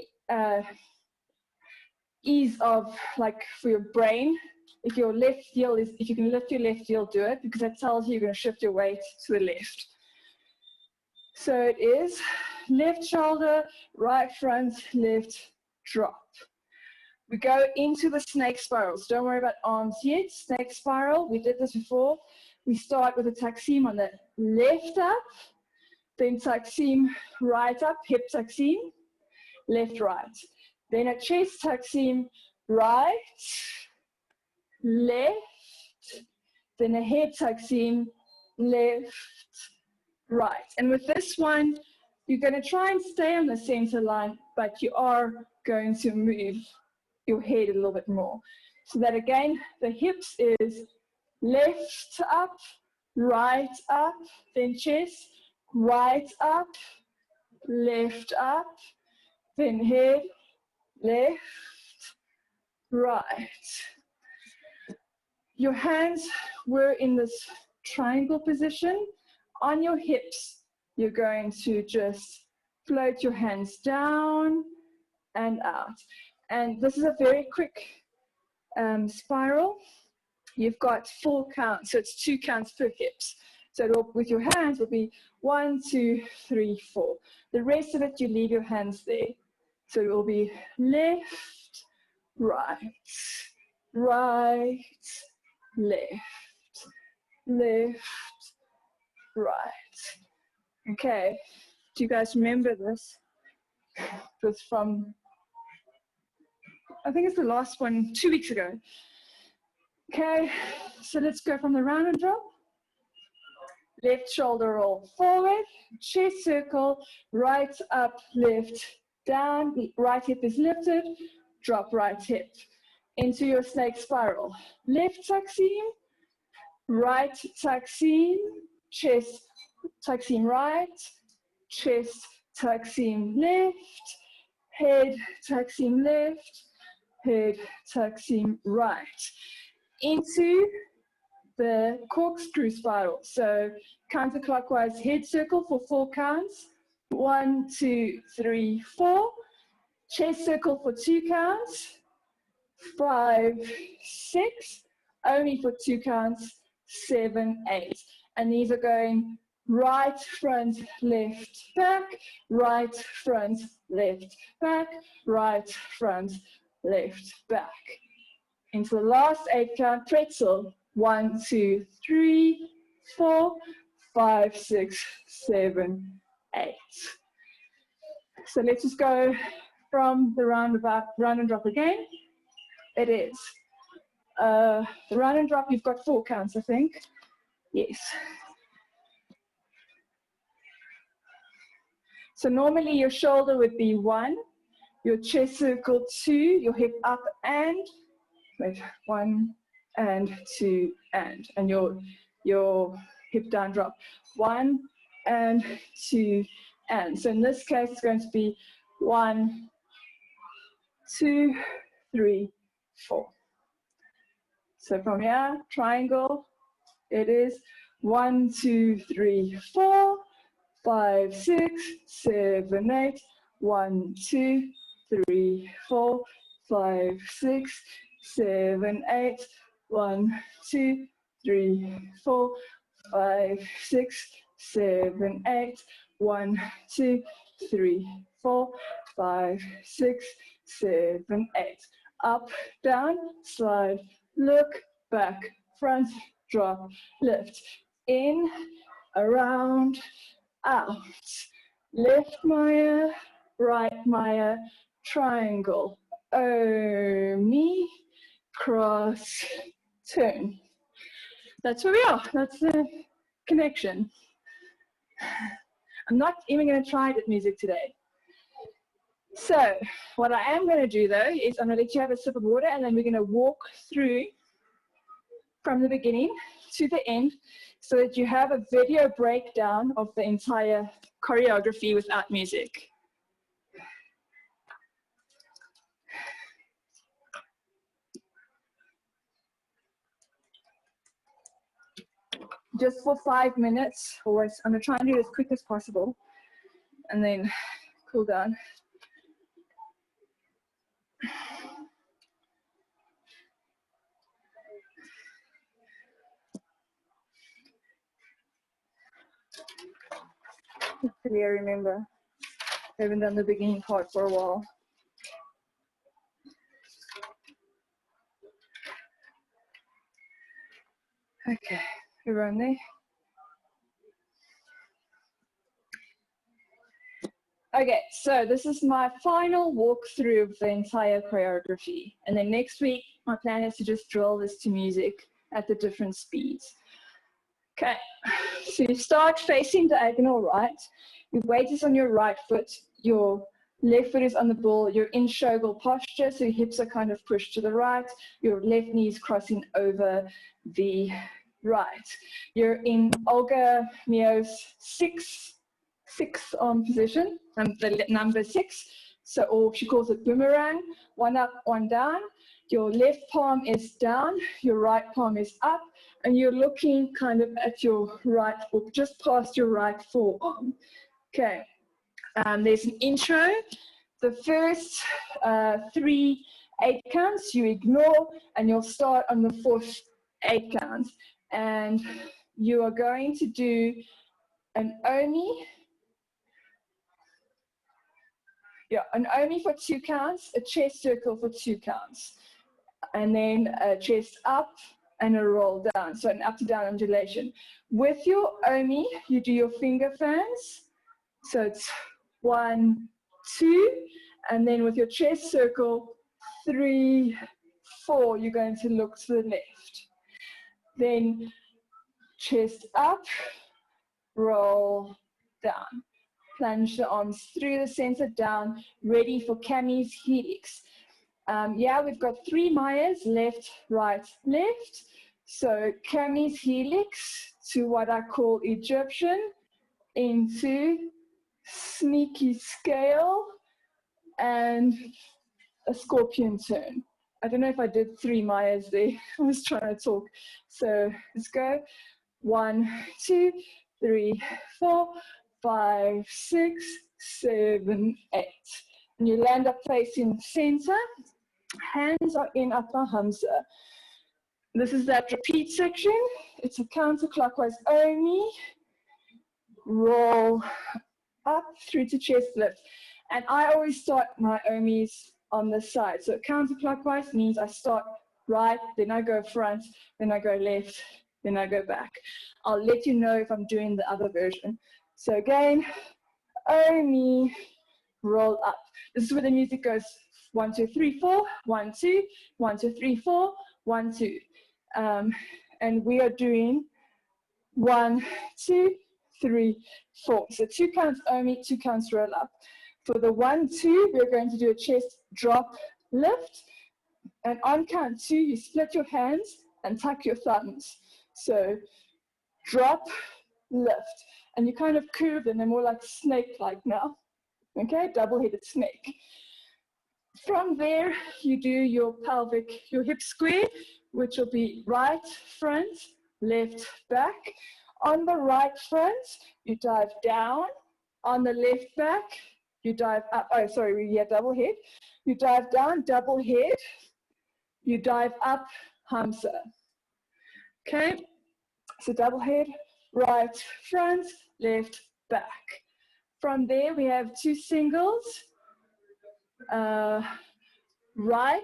ease of, like, for your brain, if your left heel is, if you can lift your left heel, do it, because that tells you you're going to shift your weight to the left. So it is left shoulder, right front, left, drop. We go into the snake spirals. Don't worry about arms yet. Snake spiral, we did this before. We start with a taksim on the left up, then taksim right up, hip taksim, left, right. Then a chest taksim, right, left, then a head taksim, left, right. And with this one, you're going to try and stay on the center line, but you are going to move your head a little bit more. So that again, the hips is left up, right up, then chest, right up, left up, then head, left, right. Your hands were in this triangle position. On your hips, you're going to just float your hands down and out. And this is a very quick spiral. You've got 4 counts, so it's 2 counts per hips. So it'll, with your hands, will be 1, 2, 3, 4. The rest of it, you leave your hands there. So it will be left, right, right, left, left, right. Okay, do you guys remember this? It was from, I think it's the last one, 2 weeks ago. Okay, so let's go from the round and drop. Left shoulder roll forward, chest circle, right up, left, down, right hip is lifted, drop right hip. Into your snake spiral. Left taksim, right taksim, chest taksim right, chest taksim left, head taksim left, head taksim right. Into the corkscrew spiral. So counterclockwise head circle for 4 counts. 1, 2, 3, 4. Chest circle for 2 counts. 5, 6. Only for 2 counts. 7, 8. And these are going right, front, left, back, right, front, left, back, right, front, left, back. Into the last 8 count pretzel. 1, 2, 3, 4, 5, 6, 7, 8. So let's just go from the round and drop again. It is the round and drop. You've got 4 counts, I think. Yes. So normally your shoulder would be 1, your chest circle 2, your hip up and wait 1 and 2 and your hip down drop 1 and 2 and. So in this case it's going to be 1, 2, 3, 4. So from here, triangle It is 1, 2, 3, 4, 5, 6, 7, 8. 1, 2, 3, 4, 5, 6, 7, 8. 1, 2, 3, 4, 5, 6, 7, 8. 1, 2, 3, 4, 5, 6, 7, 8. Up, down, slide, look, back, front, drop, lift. In, around, out. Left Maya, right Maya, triangle. Me, cross, turn. That's where we are. That's the connection. I'm not even going to try that music today. So what I am going to do though is I'm going to let you have a sip of water, and then we're going to walk through from the beginning to the end so that you have a video breakdown of the entire choreography without music. Just for 5 minutes, or I'm going to try and do it as quick as possible, and then cool down. Hopefully I remember. I haven't done the beginning part for a while. Okay, everyone there? Okay, so this is my final walkthrough of the entire choreography. And then next week, my plan is to just drill this to music at the different speeds. Okay, so you start facing diagonal right. Your weight is on your right foot. Your left foot is on the ball. You're in shogal posture, so your hips are kind of pushed to the right. Your left knee is crossing over the right. You're in Olga Mio's six arm position, the number 6. So, or she calls it boomerang, 1 up, 1 down. Your left palm is down, your right palm is up, and you're looking kind of at your right, or just past your right forearm. Okay, there's an intro. The first 3 8 counts you ignore, and you'll start on the 4th 8 count. And you are going to do an omi. Yeah, an omi for 2 counts, a chest circle for 2 counts, and then a chest up and a roll down, so an up to down undulation. With your omi, you do your finger fans, so it's 1, 2, and then with your chest circle, 3, 4, you're going to look to the left. Then chest up, roll down. Plunge the arms through the center down, ready for Cammy's helix. Yeah, we've got 3 Mayas, left, right, left. So Cammy's helix to what I call Egyptian, into sneaky scale, and a scorpion turn. I don't know if I did 3 Mayas there. I was trying to talk. So let's go. 1, 2, 3, 4, 5, 6, 7, 8. And you land up facing center. Hands are in Atma Hamza. This is that repeat section. It's a counterclockwise omi. Roll up through to chest lift. And I always start my omis on the side. So counterclockwise means I start right, then I go front, then I go left, then I go back. I'll let you know if I'm doing the other version. So again, omi, roll up. This is where the music goes 1, 2, 3, 4, 1, 2, 1, 2, 3, 4, 1, 2. And we are doing 1, 2, 3, 4. So 2 counts omi, 2 counts roll up. For the 1, 2, we're going to do a chest drop lift. And on count 2, you split your hands and tuck your thumbs. So drop, lift. And you kind of curve them, they're more like snake-like now. Okay, double-headed snake. From there, you do your pelvic, your hip square, which will be right, front, left, back. On the right front, you dive down. On the left back, you dive up. Oh, sorry, we had double head. You dive down, double head. You dive up, Hamsa. Okay, so double head, right, front, left, back. From there, we have two singles. Right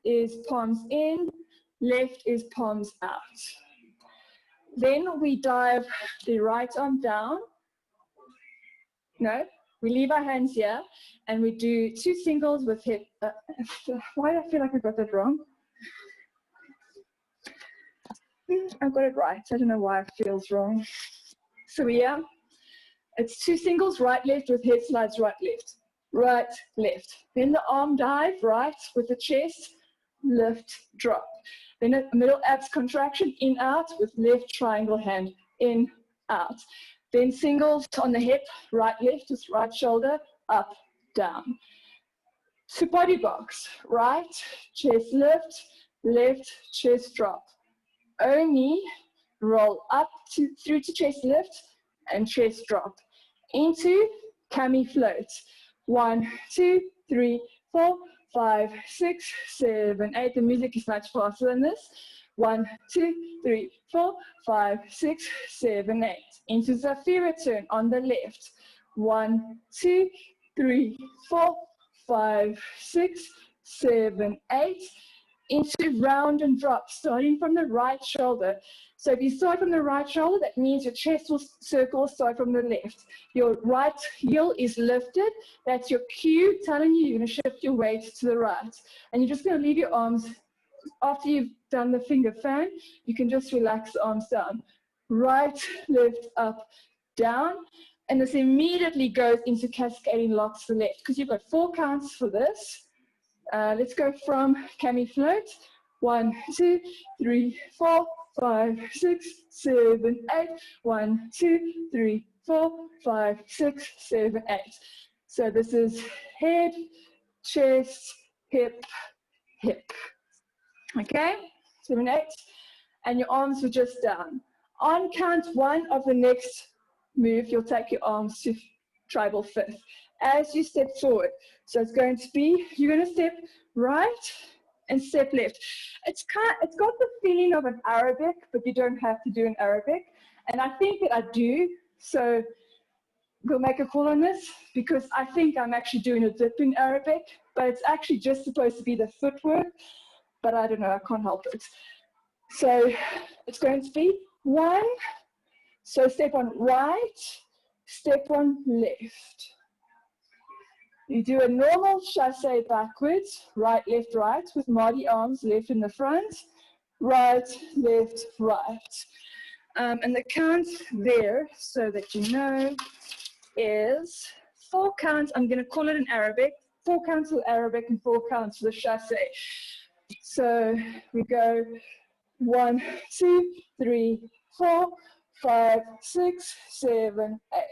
is palms in, left is palms out. Then we dive the right arm down. No, we leave our hands here and we do two singles with hip. Why do I feel like I got that wrong? I got it right. I don't know why it feels wrong. So yeah, it's two singles, right, left with head slides, right, left. Right, left. Then the arm dive, right, with the chest, lift, drop. Then a middle abs contraction, in, out, with left triangle hand, in, out. Then singles on the hip, right, left, with right shoulder, up, down. Supadi box, right, chest lift, left, chest drop. Only roll up through to chest lift and chest drop. Into kami float. 1, 2, 3, 4, 5, 6, 7, 8. The music is much faster than this. 1, 2, 3, 4, 5, 6, 7, 8. Into Zafira turn on the left. 1, 2, 3, 4, 5, 6, 7, 8. Into round and drop, starting from the right shoulder. So if you start from the right shoulder, that means your chest will circle, start from the left. Your right heel is lifted. That's your cue telling you you're going to shift your weight to the right. And you're just going to leave your arms, after you've done the finger fan, you can just relax the arms down. Right, left, up, down. And this immediately goes into cascading locks to the left, because you've got 4 counts for this. Let's go from kami float. 1, 2, 3, 4, 5, 6, 7, 8. 1, 2, 3, 4, 5, 6, 7, 8. So this is head, chest, hip, hip. Okay, 7, 8. And your arms were just down. On count 1 of the next move, you'll take your arms to tribal fifth as you step forward. So it's going to be, you're going to step right and step left. It's got the feeling of an Arabic, but you don't have to do an Arabic. And I think that I do. So we'll make a call on this, because I think I'm actually doing a dip in Arabic, but it's actually just supposed to be the footwork. But I don't know, I can't help it. So it's going to be 1. So step on right, step on left. You do a normal chassé backwards, right, left, right, with Mahdi arms left in the front, right, left, right. And the count there, so that you know, is 4 counts. I'm going to call it in Arabic, 4 counts for Arabic and 4 counts for the chassé. So we go 1, 2, 3, 4, 5, 6, 7, 8.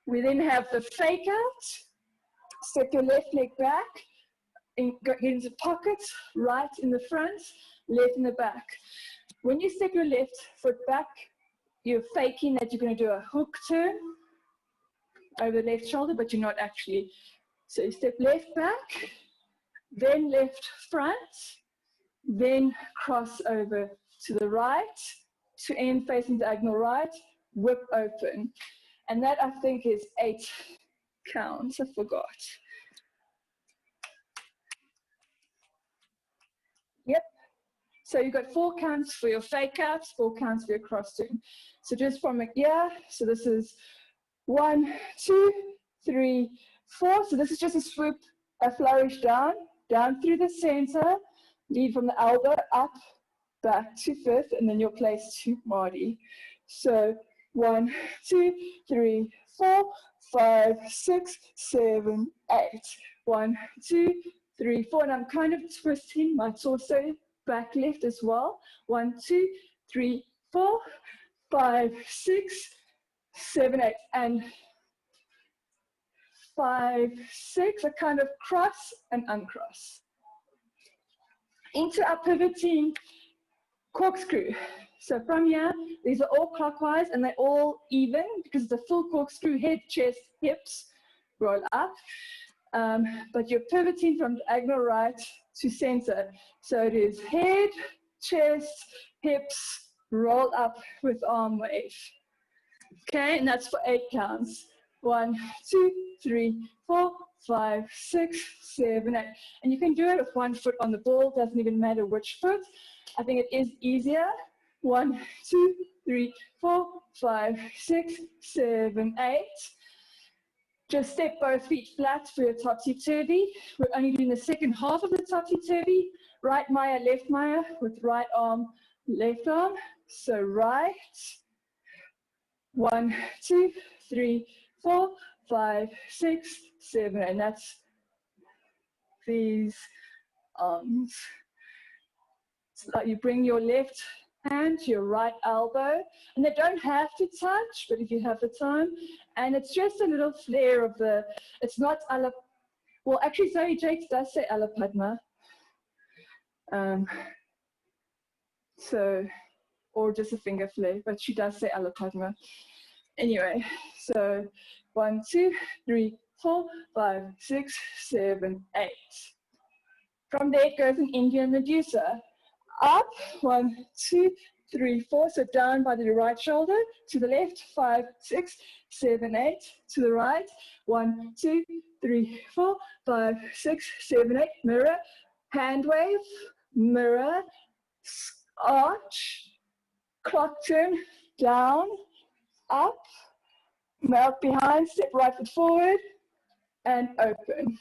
We then have the fake out. Step your left leg back, get into pockets, right in the front, left in the back. When you step your left foot back, you're faking that you're going to do a hook turn over the left shoulder, but you're not actually. So you step left back, then left front, then cross over to the right, to end facing diagonal right, whip open. And that, I think, is 8 counts. I forgot. Yep. So you've got 4 counts for your fake outs, 4 counts for your cross turn. So just from here, so this is 1, 2, 3, 4. So this is just a swoop, a flourish down, down through the center, lead from the elbow up, back to fifth, and then your place to Mahdi. So 1, 2, 3, 4, 5, 6, 7, 8. 1, 2, 3, 4. And I'm kind of twisting my torso back left as well. 1, 2, 3, 4, 5, 6, 7, 8. And 5, 6. I kind of cross and uncross. Into our pivoting corkscrew. So from here, these are all clockwise and they're all even because it's a full corkscrew, head, chest, hips, roll up. But you're pivoting from diagonal right to center. So it is head, chest, hips, roll up with arm wave. Okay, and that's for 8 counts. 1, 2, 3, 4, 5, 6, 7, 8. And you can do it with one foot on the ball, doesn't even matter which foot. I think it is easier. 1, 2, 3, 4, 5, 6, 7, 8. Just step both feet flat for your topsy-turvy. We're only doing the second half of the topsy-turvy. Right Maya, left Maya, with right arm, left arm. So right. 1, 2, 3, 4, 5, 6, 7, and that's these arms. So you bring your left hand to your right elbow, and they don't have to touch, but if you have the time, and it's just a little flare of the, it's not ala, well actually Zoe Jakes does say Ala Padma, so, or just a finger flare, but she does say Ala Padma. Anyway, so 1, 2, 3, 4, 5, 6, 7, 8. From there it goes an Indian Medusa. Up, 1, 2, 3, 4, so down by the right shoulder, to the left, 5, 6, 7, 8, to the right, 1, 2, 3, 4, 5, 6, 7, 8, mirror, hand wave, mirror, arch, clock turn, down, up, melt behind, step right foot forward, and open.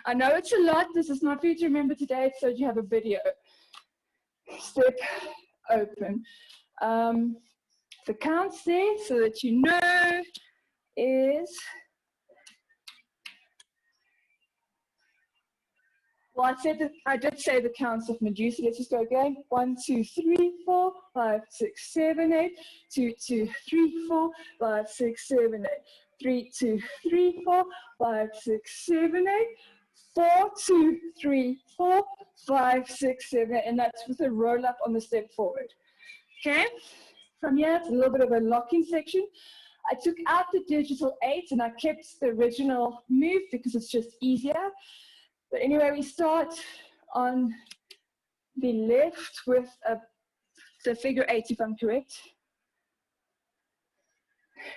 I know it's a lot, this is not for you to remember today, so you have a video. Step, open. The counts there, so that you know, is, well, I did say the counts of Medusa. Let's just go again. 1, 2, 3, 4, 5, 6, 7, 8. 2, 2, 3, 4, 5, 6, 7, 8. 3, 2, 3, 4, 5, 6, 7, 8. 4, 2, 3, 4, 5, 6, 7, 8. And that's with a roll up on the step forward. Okay? From here, it's a little bit of a locking section. I took out the digital 8 and I kept the original move because it's just easier. But anyway, we start on the left with the figure 8, if I'm correct.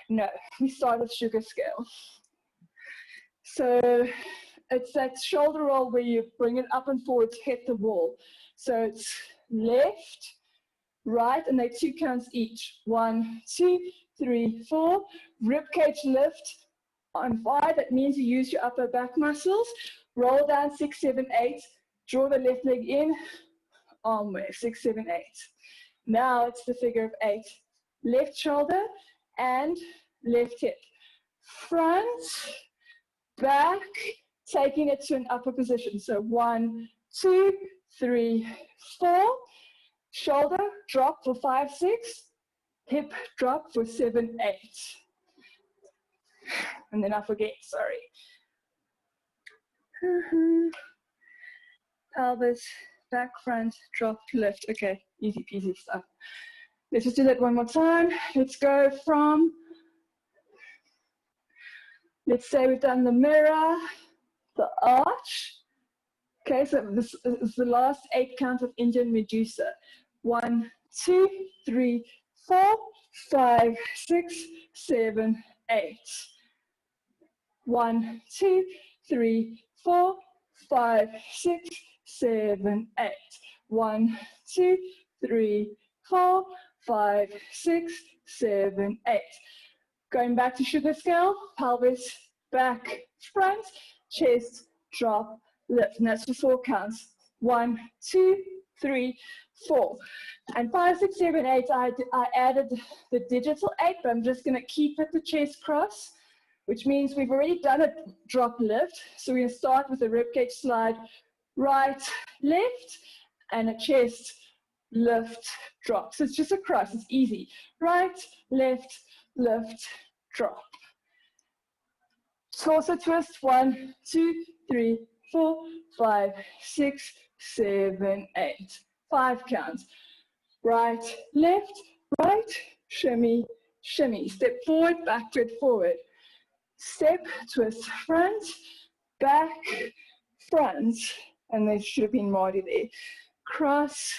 No, we start with sugar scale. So it's that shoulder roll where you bring it up and forward to hit the wall. So it's left, right, and they're 2 counts each. 1, 2, 3, 4. Ribcage lift on 5. That means you use your upper back muscles. Roll down 6, 7, 8. Draw the left leg in. Arm wave 6, 7, 8. Now it's the figure of 8. Left shoulder and left hip. Front, back, taking it to an upper position. So 1, 2, 3, 4. Shoulder drop for 5, 6. Hip drop for 7, 8. And then up again, sorry. Pelvis, back, front, drop, lift. Okay, easy peasy stuff. Let's just do that one more time. Let's go from, let's say we've done the mirror, the arch. Okay, so this is the last 8 counts of Indian Medusa. 1, 2, 3, 4, 5, 6, 7, 8. 1, 2, 3, 4, 5, 6, 7, 8. 1, 2, 3, 4, 5, 6, 7, 8. Going back to sugar scale, pelvis, back, front, chest, drop, lift. And that's for 4 counts. 1, 2, 3, 4. And 5, 6, 7, 8, I added the digital 8, but I'm just going to keep it the chest cross, which means we've already done a drop lift. So we're going to start with a ribcage slide, right, left, and a chest lift, drop. So it's just a cross, it's easy. Right, left, lift, drop. Torso twist, 1, 2, 3, 4, 5, 6, 7, 8. 5 counts. right, left, right, shimmy, shimmy. Step forward, backward, forward. Step, twist, front, back, front. And there should have been Marty there. Cross,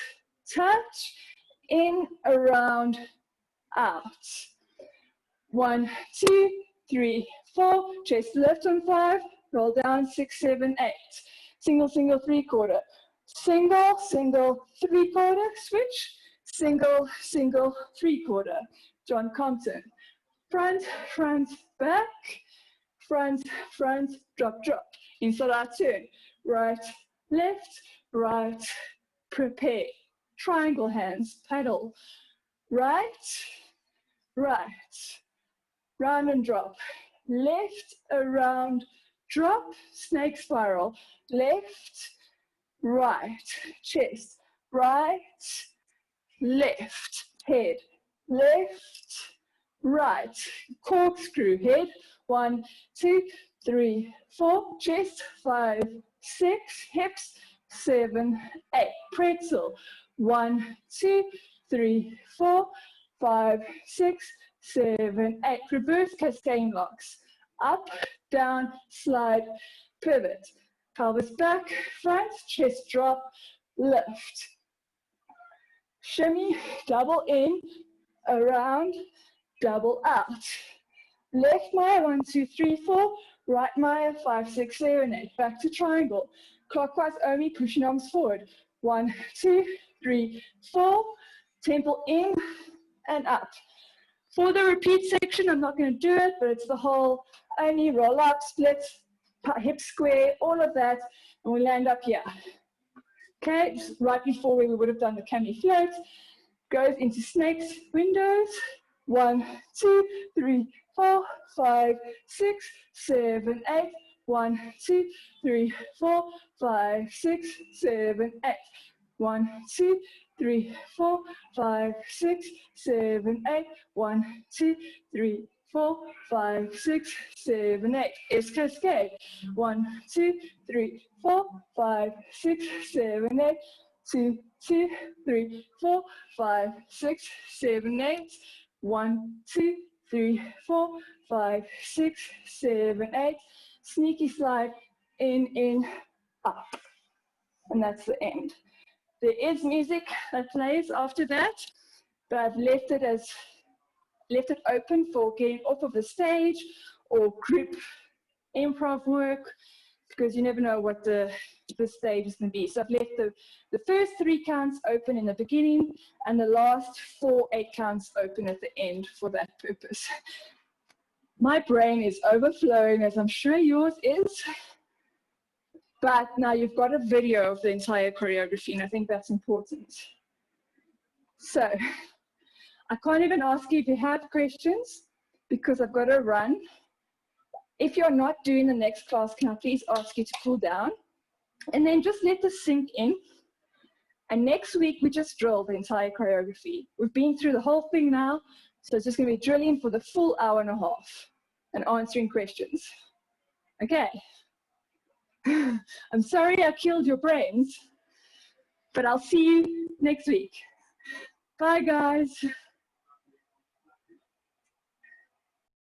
touch, in, around, out. 1, 2, 3, 4. Chest lift on 5. Roll down 6, 7, 8. Single, single, 3/4. Single, single, 3/4. Switch. Single, single, 3/4. John Compton. Front, front, back. Front, front, drop, drop. Inside our turn. Right, left, right, prepare. Triangle hands, paddle. Right, right. Round and drop. Left, around, drop, snake spiral. Left, right, chest. Right, left, head. Left, right, corkscrew, head. 1, 2, 3, 4, chest. 5, 6, hips. 7, 8, pretzel. 1, 2, 3, 4, 5, 6, 7, 8. Reverse cascade locks. Up, down, slide, pivot. Pelvis back, front, chest drop, lift. Shimmy, double in, around, double out. Left Maya, 1, 2, 3, 4. Right Maya, 5, 6, 7, 8. Back to triangle. Clockwise Omi, pushing arms forward. 1, 2, 3, 4. Temple in and up. For the repeat section, I'm not going to do it, but it's the whole Omi, roll up, split, hip square, all of that, and we land up here. Okay, just right before we would have done the cami float, goes into snakes, windows. 1, 2, 3, 4, 5, 6, 7, 8. 1, 2, 3, 4, 5, 6, 7, 8. 1, 2, 3, 4, 5, 6, 7, 8. 1, 2, 3, 4, 5, 6, 7, 8. It's cascade. 1, 2, 3, 4, 5, 6, 7, 8. 2, 2, 3, 4, 5, 6, 7, 8. 1, 2, 3, 4, 5, 6, 7, 8. Sneaky slide, in, up. And that's the end. There is music that plays after that, but I've left it open for getting off of the stage or group improv work, because you never know what the stage is going to be. So I've left the first 3 counts open in the beginning and the last 4 8 counts open at the end for that purpose. My brain is overflowing, as I'm sure yours is. But now you've got a video of the entire choreography, and I think that's important. So I can't even ask you if you have questions because I've got to run. If you're not doing the next class, can I please ask you to cool down? And then just let this sink in. And next week, we just drill the entire choreography. We've been through the whole thing now, so it's just going to be drilling for the full hour and a half and answering questions. Okay. I'm sorry I killed your brains, but I'll see you next week. Bye, guys.